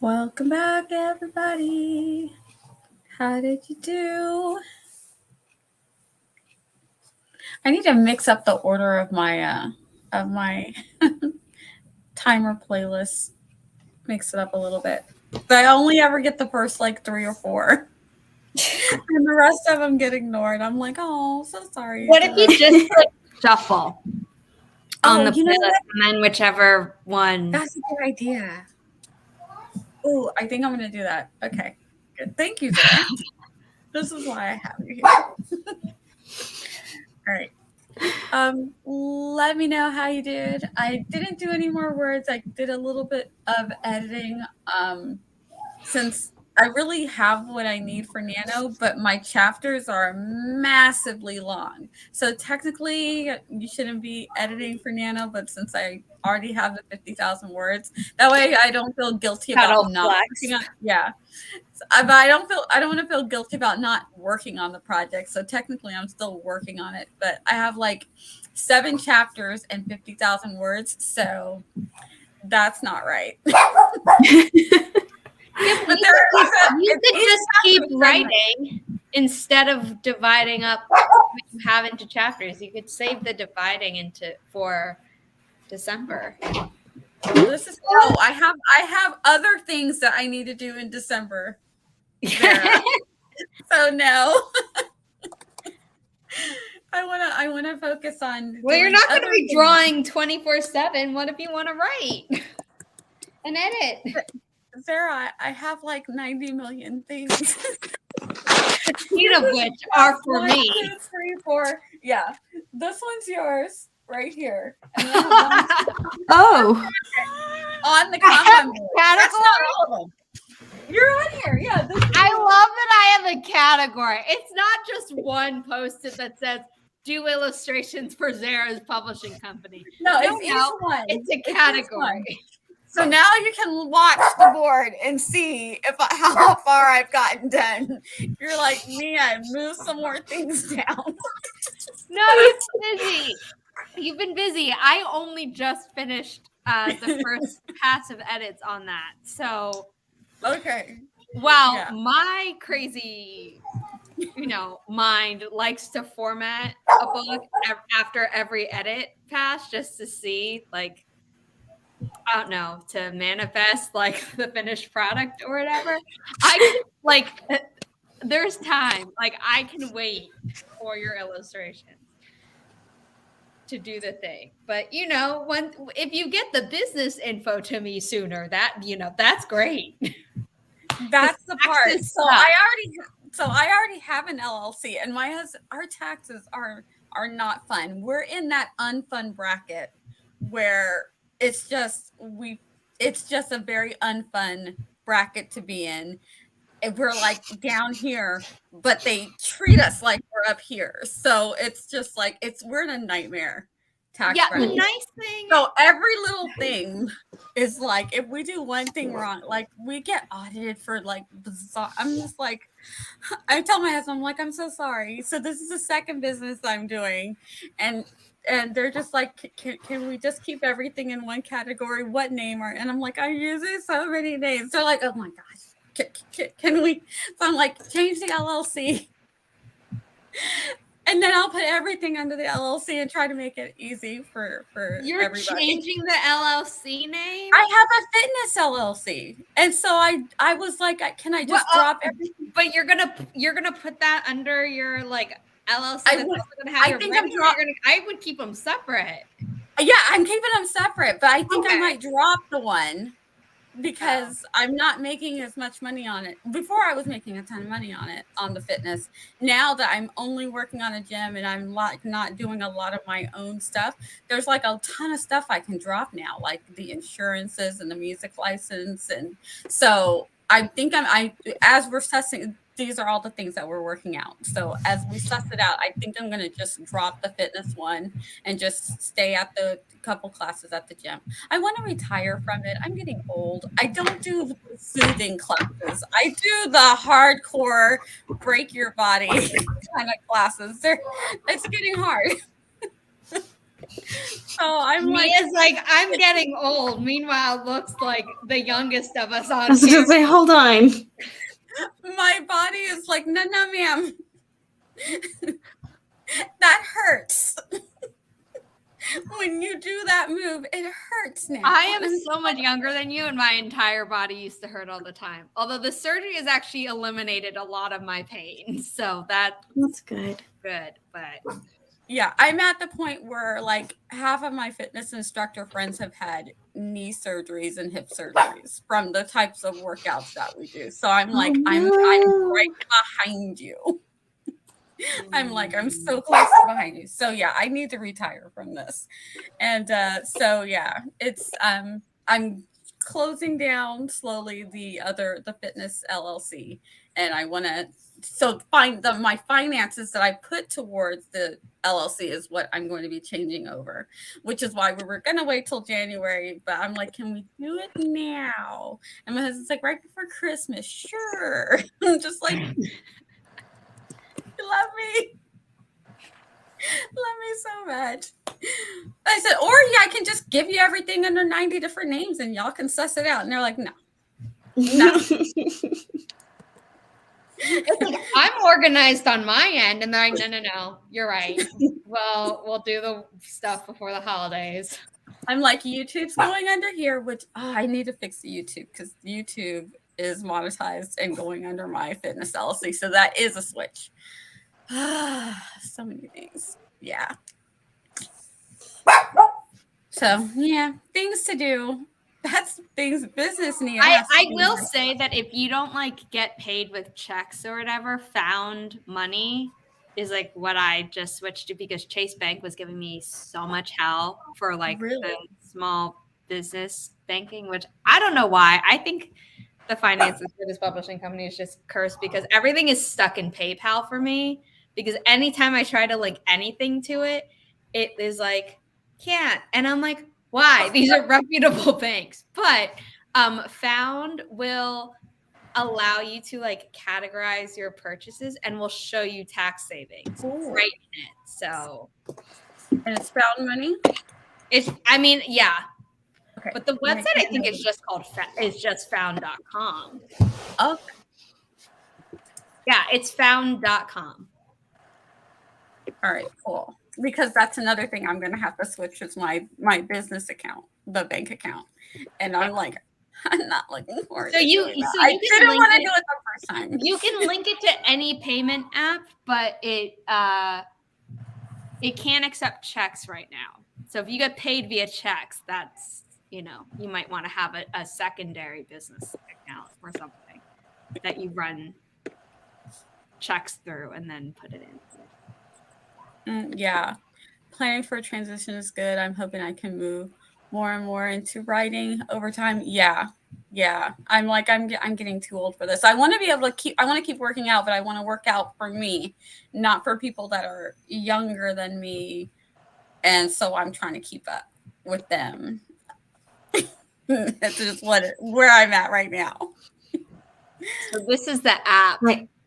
Welcome back, everybody. How did you do? I need to mix up the order of my timer playlist. Mix it up a little bit. But I only ever get the first like 3 or 4. And the rest of them get ignored. I'm like, oh, so sorry. What if you just put shuffle on the you know playlist what? and then whichever one? That's a good idea. Oh, I think I'm going to do that. Okay, good. Thank you, Zara. This is why I have you here. All right. Let me know how you did. I didn't do any more words. I did a little bit of editing since I really have what I need for Nano, but my chapters are massively long. So technically, you shouldn't be editing for Nano, but since I already have the 50,000 words, that way I don't feel guilty about not working on. Yeah, but I don't want to feel guilty about not working on the project. So technically, I'm still working on it, but I have like 7 chapters and 50,000 words, so that's not right. Yeah, but you could just keep writing instead of dividing up what you have into chapters. You could save the dividing for December. This is no. I have other things that I need to do in December. So no. I wanna focus on. Well, you're not going to be drawing 24/7. What if you want to write and edit? Zara, I have like 90 million things. 15 of which are for me. 1, 2, 3, 4. Yeah, this one's yours right here. And then Oh, on the Kanban board. That's Category. not all of them. You're on here. Yeah. I love that I have a category. It's not just one post-it that says "Do illustrations for Zara's publishing company." No, it's each one. It's a category. So now you can watch the board and see how far I've gotten done. You're like me, I've moved some more things down. No, you've been busy. You've been busy. I only just finished the first pass of edits on that. So, okay. wow, Yeah. my crazy, mind likes to format a book after every edit pass just to see, like, I don't know, to manifest like the finished product or whatever. There's time. Like, I can wait for your illustrations to do the thing. But if you get the business info to me sooner, that's great. That's the part. So I already have an LLC, and our taxes are not fun. We're in that unfun bracket where it's just a very unfun bracket to be in. We're like down here, but they treat us like we're up here. So it's just like we're in a nightmare tax bracket. The nice thing. So every little thing is like, if we do one thing wrong, like we get audited for like bizarre. I'm just like, I tell my husband, I'm like, I'm so sorry. So this is the second business I'm doing, and they're just like, can we just keep everything in one category? What name are? And I'm like, I'm using so many names. They're like, oh my gosh, can we? So I'm like, change the LLC. And then I'll put everything under the LLC and try to make it easy for You're everybody. Changing the LLC name? I have a fitness LLC, and so I was like, can I just drop everything? But you're gonna put that under your like LLC. I would keep them separate. Yeah, I'm keeping them separate, but I think I might drop the one because I'm not making as much money on it. Before I was making a ton of money on it, on the fitness. Now that I'm only working on a gym and I'm like not doing a lot of my own stuff, there's like a ton of stuff I can drop now, like the insurances and the music license. And so I think as we're testing, these are all the things that we're working out. So as we suss it out, I think I'm going to just drop the fitness one and just stay at the couple classes at the gym. I want to retire from it. I'm getting old. I don't do soothing classes. I do the hardcore break your body kind of classes. It's getting hard. Oh, I'm like, Mia's like, I'm getting old. Meanwhile, looks like the youngest of us I on was here. gonna say, hold on. my body is like, no, ma'am. That hurts. When you do that move, it hurts now. I am so much younger than you, and my entire body used to hurt all the time. Although the surgery has actually eliminated a lot of my pain. So that's good. good. But Yeah, I'm at the point where like half of my fitness instructor friends have had knee surgeries and hip surgeries from the types of workouts that we do. So I'm like, I'm right behind you. I'm like, I'm so close behind you. So yeah, I need to retire from this. And so yeah, it's I'm closing down slowly the fitness LLC, and I want to find my finances that I put towards the LLC is what I'm going to be changing over, which is why we were going to wait till January, but I'm like, can we do it now? And my husband's like, right before Christmas. Sure. I'm just like, you love me. Love me so much. I said, or yeah, I can just give you everything under 90 different names and y'all can suss it out. And they're like, no. it's like, I'm organized on my end, and they're like, no, you're right. Well, we'll do the stuff before the holidays. I'm like, YouTube's going under here, which I need to fix the YouTube because YouTube is monetized and going under my fitness LLC. So that is a switch. So many things. Yeah. So yeah, things to do. That's things business needs. I will say that if you don't like get paid with checks or whatever, found money is like what I just switched to because Chase Bank was giving me so much hell for like the small business banking, which I don't know why. I think the finances for this publishing company is just cursed because everything is stuck in PayPal for me. Because anytime I try to link anything to it, it is like, can't. And I'm like, why? These are reputable banks. But Found will allow you to like categorize your purchases and will show you tax savings right in it. So, and it's Found Money. Yeah. Okay. But the website I think is just found.com. Okay. Yeah, it's found.com. All right, cool. Because that's another thing I'm going to have to switch is my business account, the bank account. And I'm like, I'm not looking forward to doing that. I didn't want to do it the first time. You can link it to any payment app, but it can't accept checks right now. So if you get paid via checks, that's, you might want to have a secondary business account or something that you run checks through and then put it in. Yeah, planning for a transition is good. I'm hoping I can move more and more into writing over time. Yeah. I'm like, I'm getting too old for this. I want to be able to I want to keep working out, but I want to work out for me, not for people that are younger than me. And so I'm trying to keep up with them. That's just where I'm at right now. So this is the app.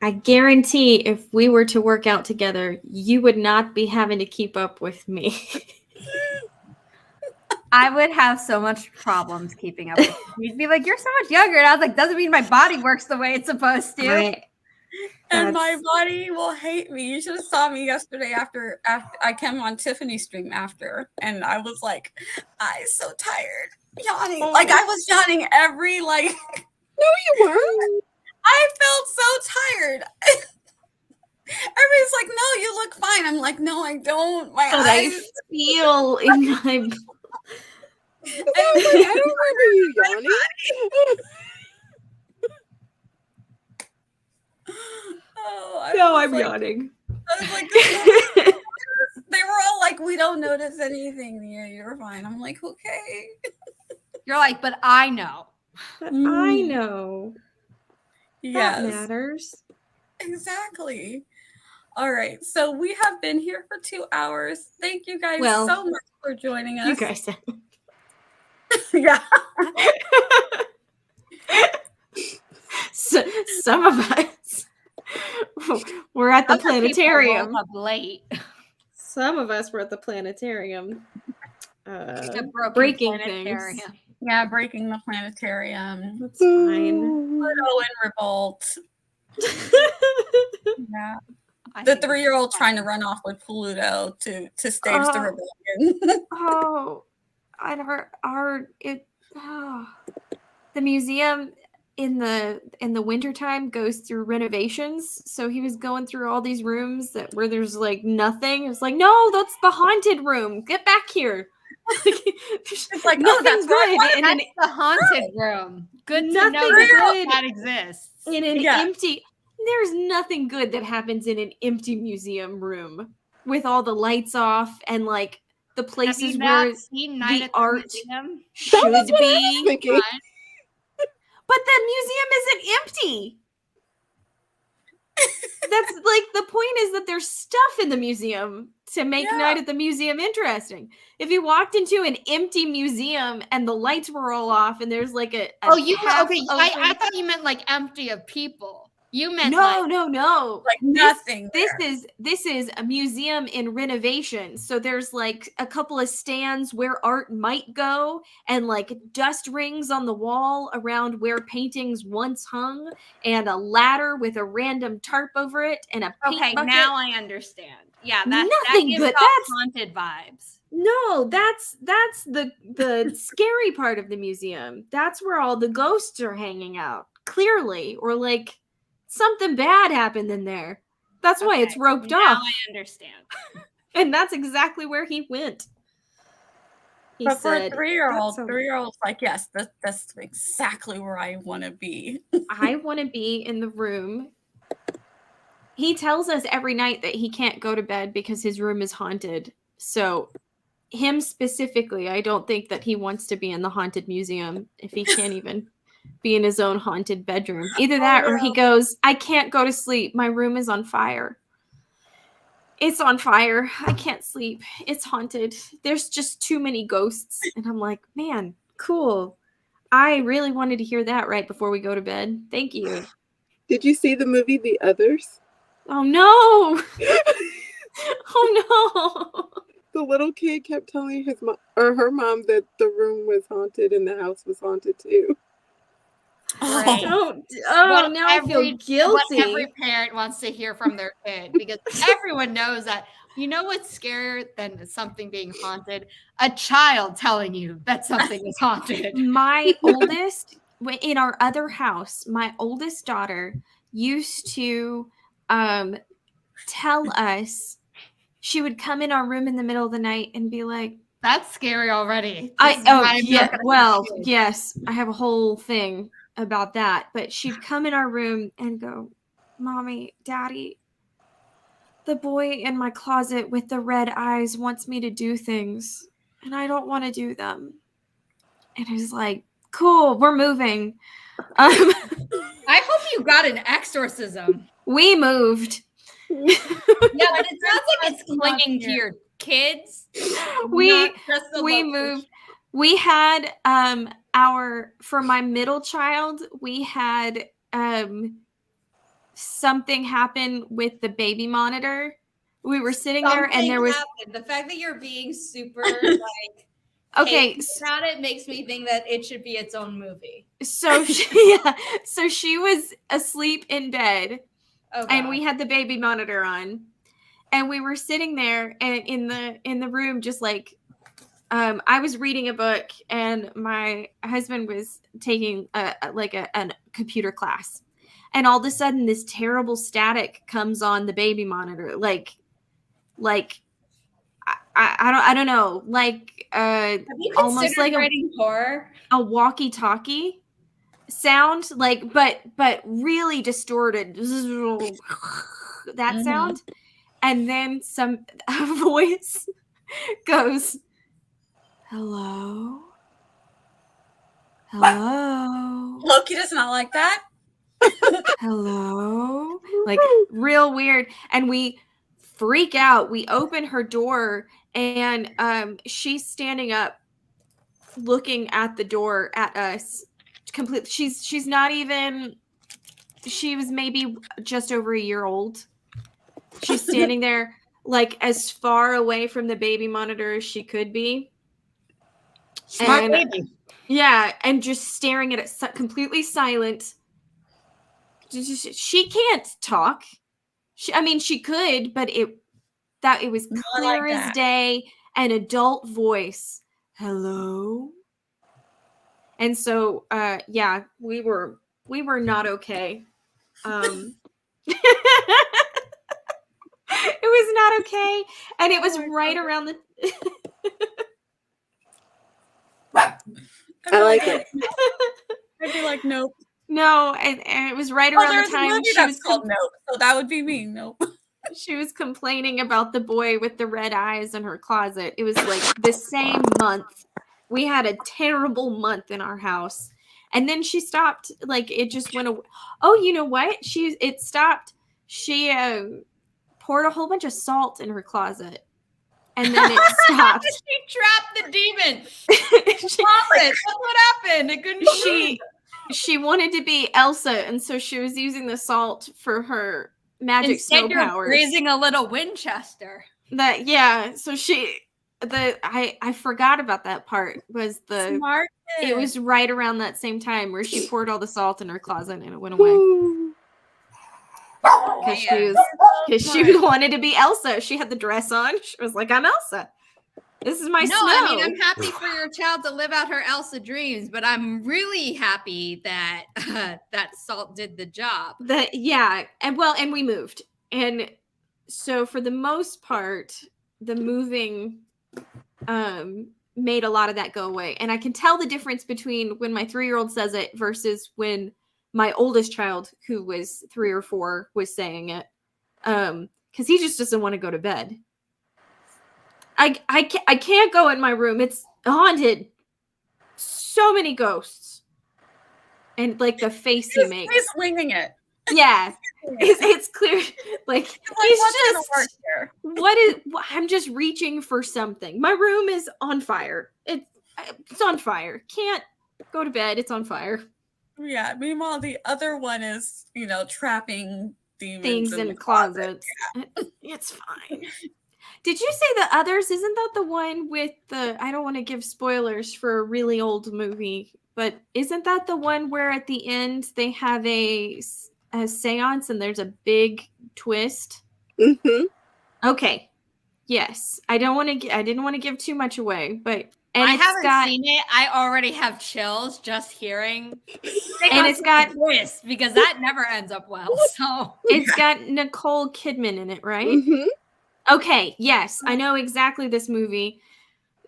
I guarantee if we were to work out together, you would not be having to keep up with me. I would have so much problems keeping up with you. You'd be like, you're so much younger. And I was like, doesn't mean my body works the way it's supposed to. Right. And my body will hate me. You should have saw me yesterday after I came on Tiffany's stream after. And I was like, I'm so tired. Yawning. Like I was yawning every No, you weren't. I felt so tired. Everybody's like, no, you look fine. I'm like, no, I don't. My eyes. I feel in my. I don't remember you yawning. I'm yawning. I was like, they were all like, we don't notice anything. Yeah, you're fine. I'm like, okay. You're like, but I know. But I know. Yes. That matters. Exactly. All right. So we have been here for 2 hours. Thank you guys so much for joining us. You guys. Yeah. So, some of us were at the planetarium. Up late. some of us were at the planetarium. The broken Breaking planetarium. things. Yeah, breaking the planetarium. That's fine. Pluto in revolt. Yeah. I The think it's 3-year-old fun. trying to run off with Pluto to stage the rebellion. Oh, the museum in the wintertime goes through renovations. So he was going through all these rooms where there's like nothing. It's like, no, that's the haunted room. Get back here. It's like, nothing that's good in That's the haunted room. Good to Nothing know that good. that exists. in an Yeah. empty. There's nothing good that happens in an empty museum room with all the lights off and like the Have places you where not seen Night the at the art Museum? should That's what I be. was thinking. But the museum isn't empty. That's like the point is that there's stuff in the museum to make Yeah. Night at the Museum interesting. If you walked into an empty museum and the lights were all off and there's like a Oh, you meant, half okay. I open- thought you meant like empty of people. You meant no, like no. Like nothing. This is a museum in renovation. So there's like a couple of stands where art might go and like dust rings on the wall around where paintings once hung and a ladder with a random tarp over it and a paint okay. bucket. Now I understand. Yeah, that Nothing gives good. off That's- haunted vibes. No, that's the scary part of the museum. That's where all the ghosts are hanging out. Clearly, or like something bad happened in there. That's why it's Okay, roped now off. I understand. And that's exactly where he went. He But for a said, 3-year-old, "That's a- 3-year-old's like, yes, that's exactly where I want to be. I want to be in the room." He tells us every night that he can't go to bed because his room is haunted. So, him specifically, I don't think that he wants to be in the haunted museum if he can't even be in his own haunted bedroom. Either that or he goes, "I can't go to sleep. My room is on fire. It's on fire. I can't sleep. It's haunted. There's just too many ghosts." And I'm like, man, cool. I really wanted to hear that right before we go to bed. Thank you. Did you see the movie The Others? Oh no. Oh no. The little kid kept telling his mom or her mom that the room was haunted and the house was haunted too. Right. Don't. What Oh, now I feel What guilty. every parent wants to hear from their kid, because everyone knows that. You know what's scarier than something being haunted? A child telling you that something is haunted. My oldest, in our other house, my oldest daughter used to tell us, she would come in our room in the middle of the night and be like, That's scary already. This is why I'm not gonna well, have kids. yes, I have a whole thing about that. But she'd come in our room and go, "Mommy, Daddy, the boy in my closet with the red eyes wants me to do things, and I don't want to do them." And I was like, "Cool, we're moving." I hope you got an exorcism. We moved. Yeah, but it sounds like it's clinging to your kids. We not just the we location. moved. We had for my middle child, we had something happen with the baby monitor. We were sitting there and there was happened. The fact that you're being super like okay. about it makes me think that it should be its own movie. So so she was asleep in bed. Oh, And we had the baby monitor on, and we were sitting there and in the room, just like I was reading a book and my husband was taking a computer class, and all of a sudden this terrible static comes on the baby monitor, like I don't know, like Have you almost like writing horror? a walkie-talkie sound, like but really distorted that sound. And then a voice goes, hello Loki does not like that. hello, like real weird. And we freak out. We open her door and she's standing up looking at the door at us. Completely. She's not even, she was maybe just over a year old. She's standing there like as far away from the baby monitor as she could be. Smart And- baby. Yeah, and just staring at it, completely silent. She can't talk. She could, but it was Not clear like as that. day, an adult voice. Hello. And so, yeah, we were not okay. It was not okay, and it was right around the. I like it. I'd be like, nope. No, and it was right Oh, around there's the a time movie she that's was called Nope, so that would be me. Nope. she was complaining about the boy with the red eyes in her closet. It was like the same month. We had a terrible month in our house. And then she stopped, like it just went away. Oh, you know what? It stopped. She poured a whole bunch of salt in her closet. And then it stopped. She trapped the demon. She- That's what happened. It couldn't she wanted to be Elsa, and so she was using the salt for her magic Instead, snow you're powers. raising a little Winchester. So I forgot about that part. Was the Smart. it was right around that same time where she poured all the salt in her closet and it went away Woo. because she wanted to be Elsa. She had the dress on. She was like, "I'm Elsa. This is my No, snow." I mean, I'm happy for your child to live out her Elsa dreams, but I'm really happy that that salt did the job. And we moved, and so for the most part, the moving made a lot of that go away, and I can tell the difference between when my 3-year-old says it versus when my oldest child, who was 3 or 4, was saying it, because he just doesn't want to go to bed. I can't go in my room. It's haunted. So many ghosts. And like the face he makes. He's winging it. Yeah. It's clear. Like He's he's what's gonna just work here? I'm just reaching for something. My room is on fire. It's on fire. Can't go to bed. It's on fire. Yeah. Meanwhile, the other one is, trapping demons Things in the closets. It's fine. Did you say the others? Isn't that the one with the? I don't want to give spoilers for a really old movie, but isn't that the one where at the end they have a seance and there's a big twist? Mm-hmm. Okay. Yes. I didn't want to give too much away, but I haven't seen it. I already have chills just hearing. And it's got twist because that never ends up well. So it's got Nicole Kidman in it, right? Mm-hmm. Okay, yes, I know exactly this movie.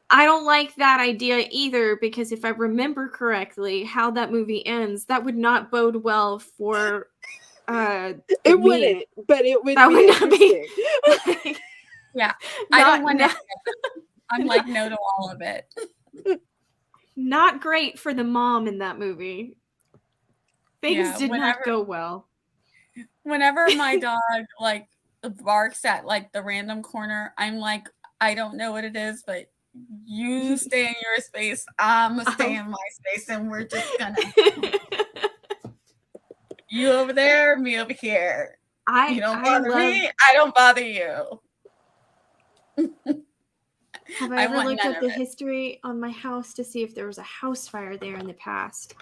I don't like that idea either because if I remember correctly how that movie ends, that would not bode well for It wouldn't, but it would That be would not be- interesting. Yeah. I don't want to. I'm like, no to all of it. Not great for the mom in that movie. Things did not go well. Whenever my dog barks at the random corner, I'm like, I don't know what it is, but you stay in your space. I'm gonna stay in my space, and we're just gonna you over there, me over here. You don't bother me, I don't bother you. Have I ever looked at the history on my house to see if there was a house fire there in the past?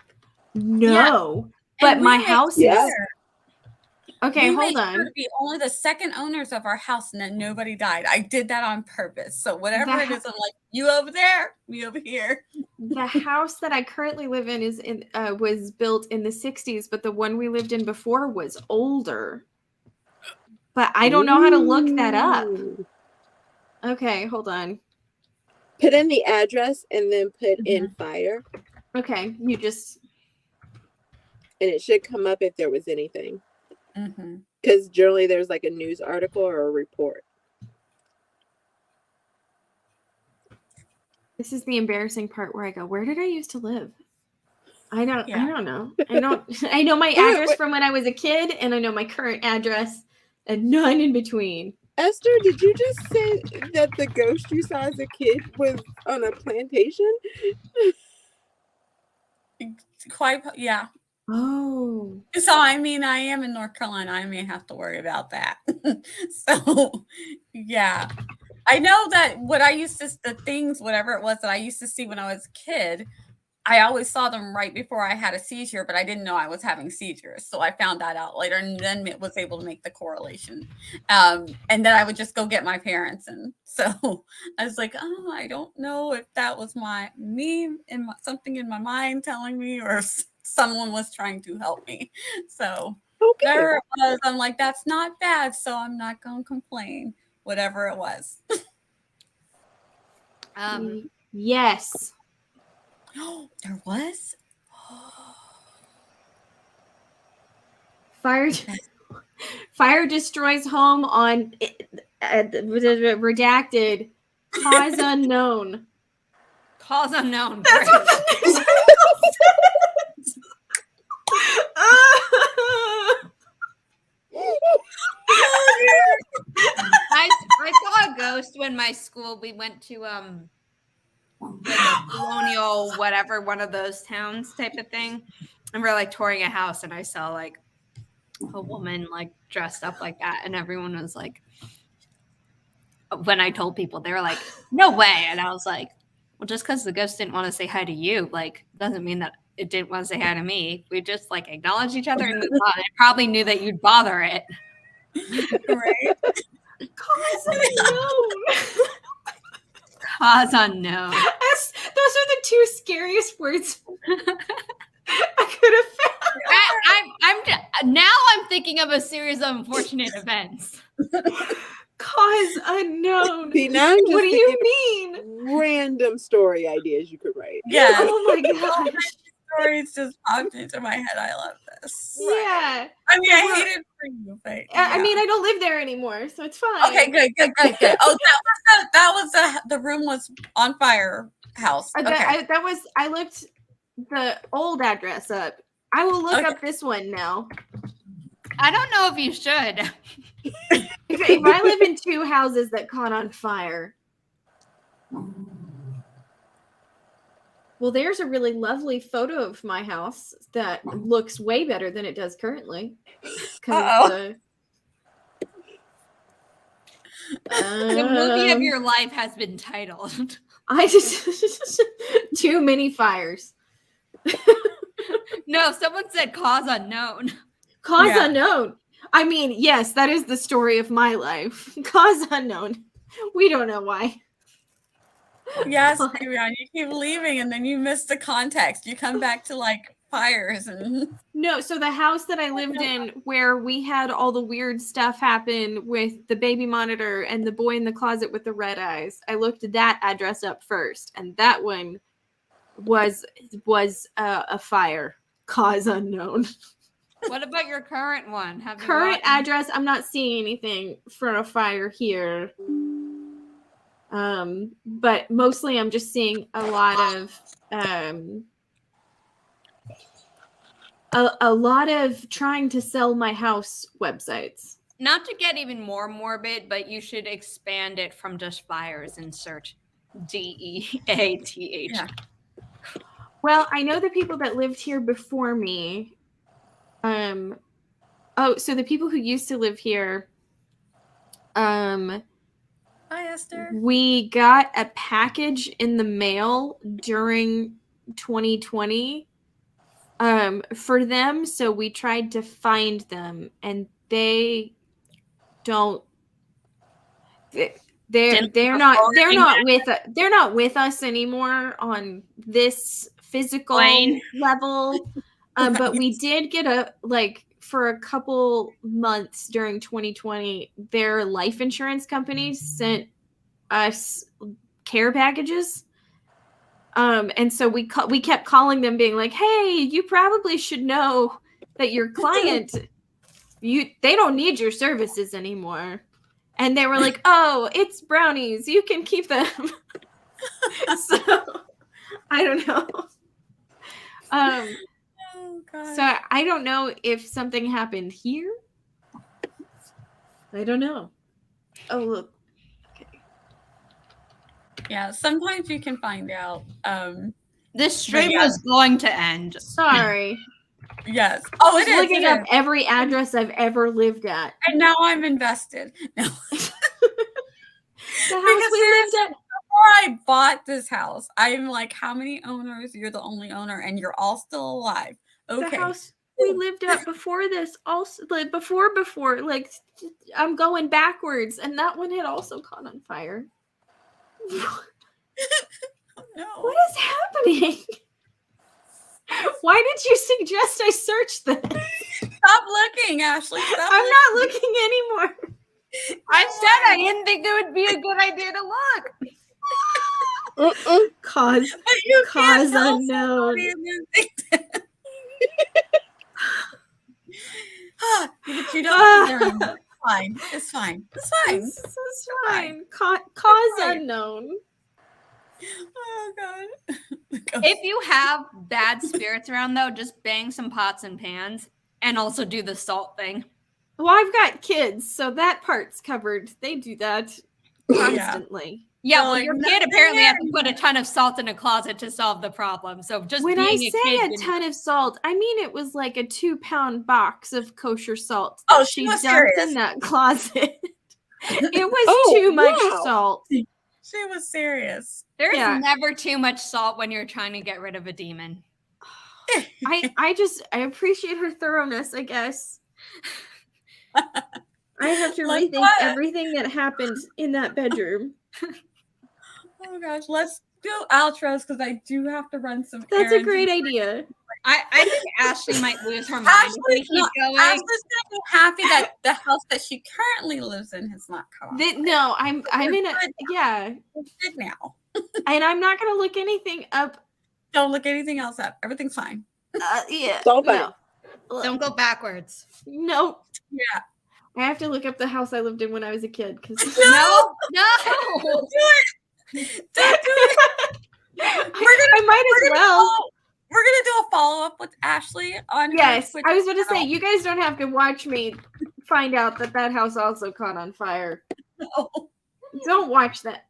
No, but my house is. Okay, hold on. Sure to be only the second owners of our house, and then nobody died. I did that on purpose. So whatever it is, I'm like, you over there, me over here. The house that I currently live in was built in the 60s, but the one we lived in before was older. But I don't know how to look that up. Okay, hold on. Put in the address and then put in fire. Okay, you just. And it should come up if there was anything. Mm-hmm. Because generally there's like a news article or a report. This is the embarrassing part where I go, where did I used to live? I don't know. I know my address from when I was a kid, and I know my current address, and none in between. Esther, did you just say that the ghost you saw as a kid was on a plantation? Quite, yeah. Oh. So, I mean, I am in North Carolina. I may have to worry about that. So, yeah. I know that what I used to, the things, whatever it was that I used to see when I was a kid, I always saw them right before I had a seizure, but I didn't know I was having seizures. So I found that out later and then it was able to make the correlation. And then I would just go get my parents. And so I was like, oh, I don't know if that was something in my mind telling me or someone was trying to help me. So Okay. there it was. I'm like, that's not bad. So I'm not going to complain, whatever it was. Yes. There was? Fire destroys home on redacted. Cause unknown. Cause unknown. That's what the news says. I saw a ghost when my school, we went to like colonial whatever, one of those towns type of thing, and we're like touring a house, and I saw like a woman like dressed up like that, and everyone was like, when I told people, they were like, no way. And I was like, well, just because the ghost didn't want to say hi to you, like, doesn't mean that it didn't want to say hi to me. We just like acknowledge each other and move on. I probably knew that you'd bother it. Right? Cause unknown. Cause unknown. Those are the two scariest words I could have found. I'm thinking of a series of unfortunate events. Cause unknown. See, now I'm just What do you thinking mean? random story ideas you could write. Yeah. Oh my gosh. Stories just popped into my head. I love this. Yeah. I mean, I hate it for you, but I yeah. mean, I don't live there anymore, so it's fine. Okay, good. Oh, that was the room was on fire house. Okay. I looked the old address up. I will look up this one now. I don't know if you should. If I live in two houses that caught on fire. Well, there's a really lovely photo of my house that looks way better than it does currently. The movie of your life has been titled. I just too many fires. No, someone said cause unknown. Cause unknown. I mean, yes, that is the story of my life. Cause unknown. We don't know why. Yes, Marianne, you keep leaving and then you miss the context. You come back to like fires and no. So the house that I lived in, where we had all the weird stuff happen with the baby monitor and the boy in the closet with the red eyes, I looked at that address up first, and that one was a fire. Cause unknown. What about your current one? Current address, I'm not seeing anything for a fire here. But mostly I'm just seeing a lot of trying to sell my house websites. Not to get even more morbid, but you should expand it from just fires and search DEATH. yeah. Well, I know the people that lived here before me. So the people who used to live here, Hi, Esther. we got a package in the mail during 2020 for them, so we tried to find them, and they don't. They're not with us anymore on this physical level. But we did get for a couple months during 2020, their life insurance company sent us care packages. And so we kept calling them being like, hey, you probably should know that your client, they don't need your services anymore. And they were like, oh, it's brownies. You can keep them. So I don't know. So I don't know if something happened here. I don't know. Oh, look. Okay. Yeah, sometimes you can find out. This stream was going to end. Sorry. Yes. Oh, it Just is. looking up every address I've ever lived at. And now I'm invested. No. The house we lived at. Before I bought this house, I'm like, how many owners? You're the only owner, and you're all still alive. Okay. The house we lived at before this also, like before, like I'm going backwards, and that one had also caught on fire. No. What is happening? Why did you suggest I search this? Stop looking, Ashley. Stop I'm not looking anymore. I said I didn't think it would be a good idea to look. Cause But you can't cause tell unknown. somebody and then think that. But you don't think they're in there. It's fine. It's fine. It's fine. This is fine. Cause fine. unknown. Oh God. If you have bad spirits around, though, just bang some pots and pans and also do the salt thing. Well, I've got kids, so that part's covered. They do that constantly. Yeah, Well, well, your like, kid apparently has to put a ton of salt in a closet to solve the problem. So just When being I a say kid a ton of salt, I mean it was like a 2-pound box of kosher salt Oh, that she she was dumped serious. in that closet. It was too much salt. She was serious. There's Yeah. never too much salt when you're trying to get rid of a demon. I appreciate her thoroughness, I guess. I have to Like rethink what? everything that happened in that bedroom. Oh gosh, let's do outros because I do have to run some That's a errands. great idea. I think Ashley might lose her mind if we Ashley's keep not, going. Ashley's gonna be happy that the house that she currently lives in has not come. No, I'm in a yeah, It's good now. and I'm not gonna look anything up. Don't look anything else up. Everything's fine. Yeah, So fine. no. Don't go backwards. Nope. Yeah. I have to look up the house I lived in when I was a kid because No. Don't do it. Don't do it. I might as well. We're gonna do a follow up with Ashley on her Yes, Twitch I was going to say channel. you guys don't have to watch me find out that house also caught on fire. No. Don't watch that.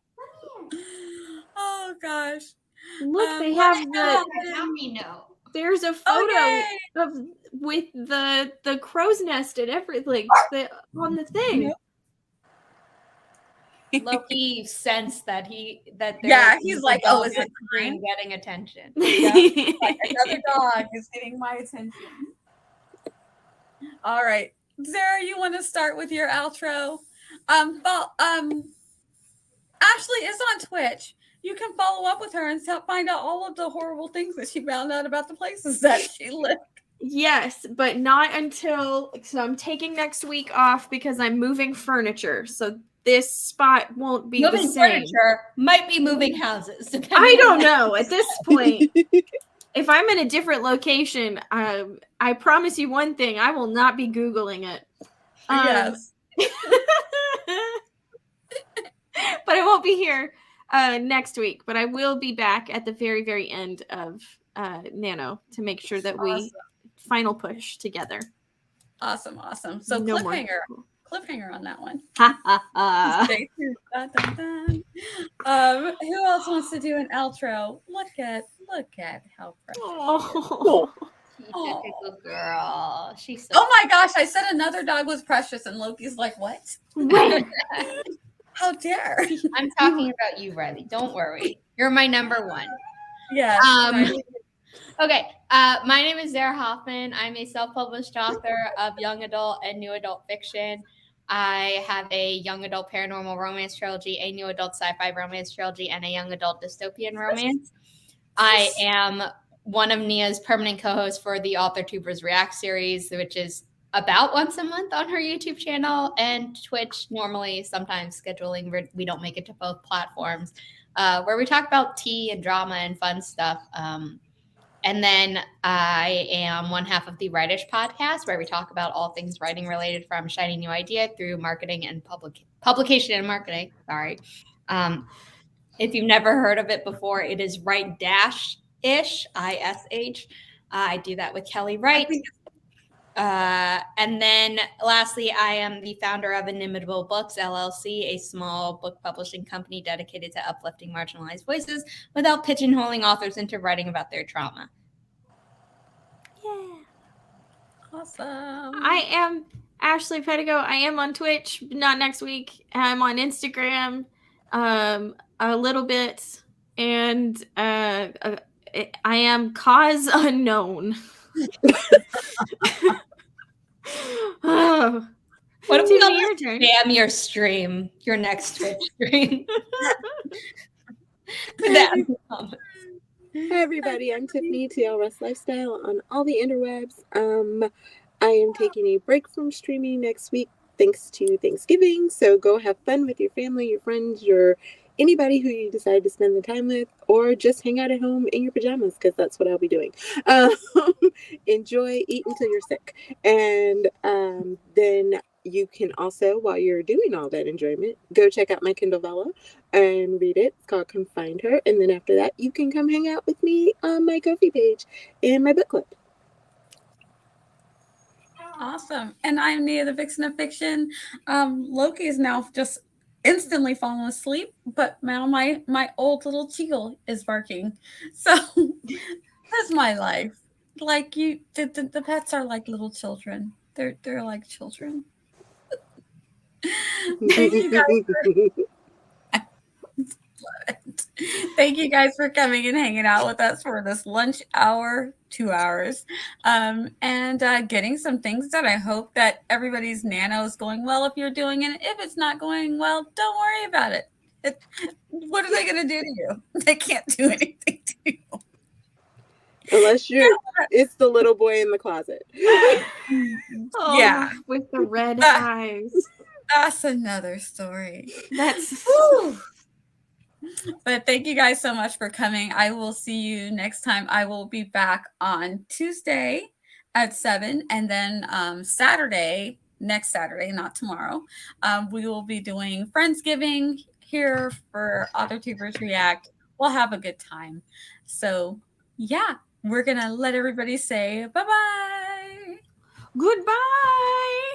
Oh gosh. Look, they what have happened? Now we know. there's a Oh, photo yay. of with the crow's nest and everything on the thing. Yep. Loki sensed that Yeah, he's like, oh, is it time time? getting attention? Like another dog is getting my attention. All right, Zara, you want to start with your outro? Ashley is on Twitch. You can follow up with her and find out all of the horrible things that she found out about the places that she lived. Yes, but not until so I'm taking next week off because I'm moving furniture. So this spot won't be the Moving same. furniture might be moving houses. depending I on don't the- know at this point. If I'm in a different location, I promise you one thing: I will not be Googling it. Yes. But I won't be here next week. But I will be back at the very, very end of Nano to make sure that we final push together. Awesome. So No more. cliffhanger on that one. Ha ha ha. Stay tuned. Dun, dun, dun. Who else wants to do an outro? Look at how precious. Oh. Typical girl. She's so Oh my gosh, I said another dog was precious, and Loki's like, what? Wait. How dare? I'm talking about you, Riley. Don't worry. You're my number one. Yes. Okay. My name is Zara Hoffman. I'm a self-published author of young adult and new adult fiction. I have a young adult paranormal romance trilogy, a new adult sci-fi romance trilogy, and a young adult dystopian romance. I am one of Nia's permanent co-hosts for the Author Tubers React series, which is about once a month on her YouTube channel and Twitch, normally, sometimes scheduling. We don't make it to both platforms, where we talk about tea and drama and fun stuff. And then I am one half of the Writish podcast, where we talk about all things writing related, from shiny new idea through marketing and publication and marketing. Sorry. If you've never heard of it before, it is Write Dash ish, ISH. I do that with Kelly Wright. And then lastly, I am the founder of Inimitable Books, LLC, a small book publishing company dedicated to uplifting marginalized voices without pigeonholing authors into writing about their trauma. Yeah. Awesome. I am Ashley Pedigo. I am on Twitch, not next week. I'm on Instagram a little bit, and I am cause unknown. Oh, What if we Tiffany, all your turn. spam your stream, your next Twitch stream? Put that in the comments. Hey everybody, I'm Tiffany, TLRS Lifestyle on all the interwebs. I am taking a break from streaming next week thanks to Thanksgiving. So go have fun with your family, your friends, your anybody who you decide to spend the time with, or just hang out at home in your pajamas because that's what I'll be doing. Enjoy, eat until you're sick, and then you can also, while you're doing all that enjoyment, go check out my Kindle Vella and read it. It's called Come Find Her. And then after that, you can come hang out with me on my Ko-fi page in my book club. Awesome. And I'm Nia, the Vixen of Fiction. Loki is now just instantly fallen asleep, but now my old little Teal is barking. So that's my life. Like the pets are like little children. They're like children. Thank you guys. Thank you guys for coming and hanging out with us for this lunch hour, 2 hours, and getting some things done. I hope that everybody's nano is going well if you're doing it. If it's not going well, don't worry about it. What are they going to do to you? They can't do anything to you. Unless it's the little boy in the closet. Oh, yeah, with the red eyes. That's another story. That's. But thank you guys so much for coming. I will see you next time. I will be back on Tuesday at 7, and then next Saturday, not tomorrow, we will be doing Friendsgiving here for AuthorTubers React. We'll have a good time. So yeah, we're gonna let everybody say bye-bye. Goodbye.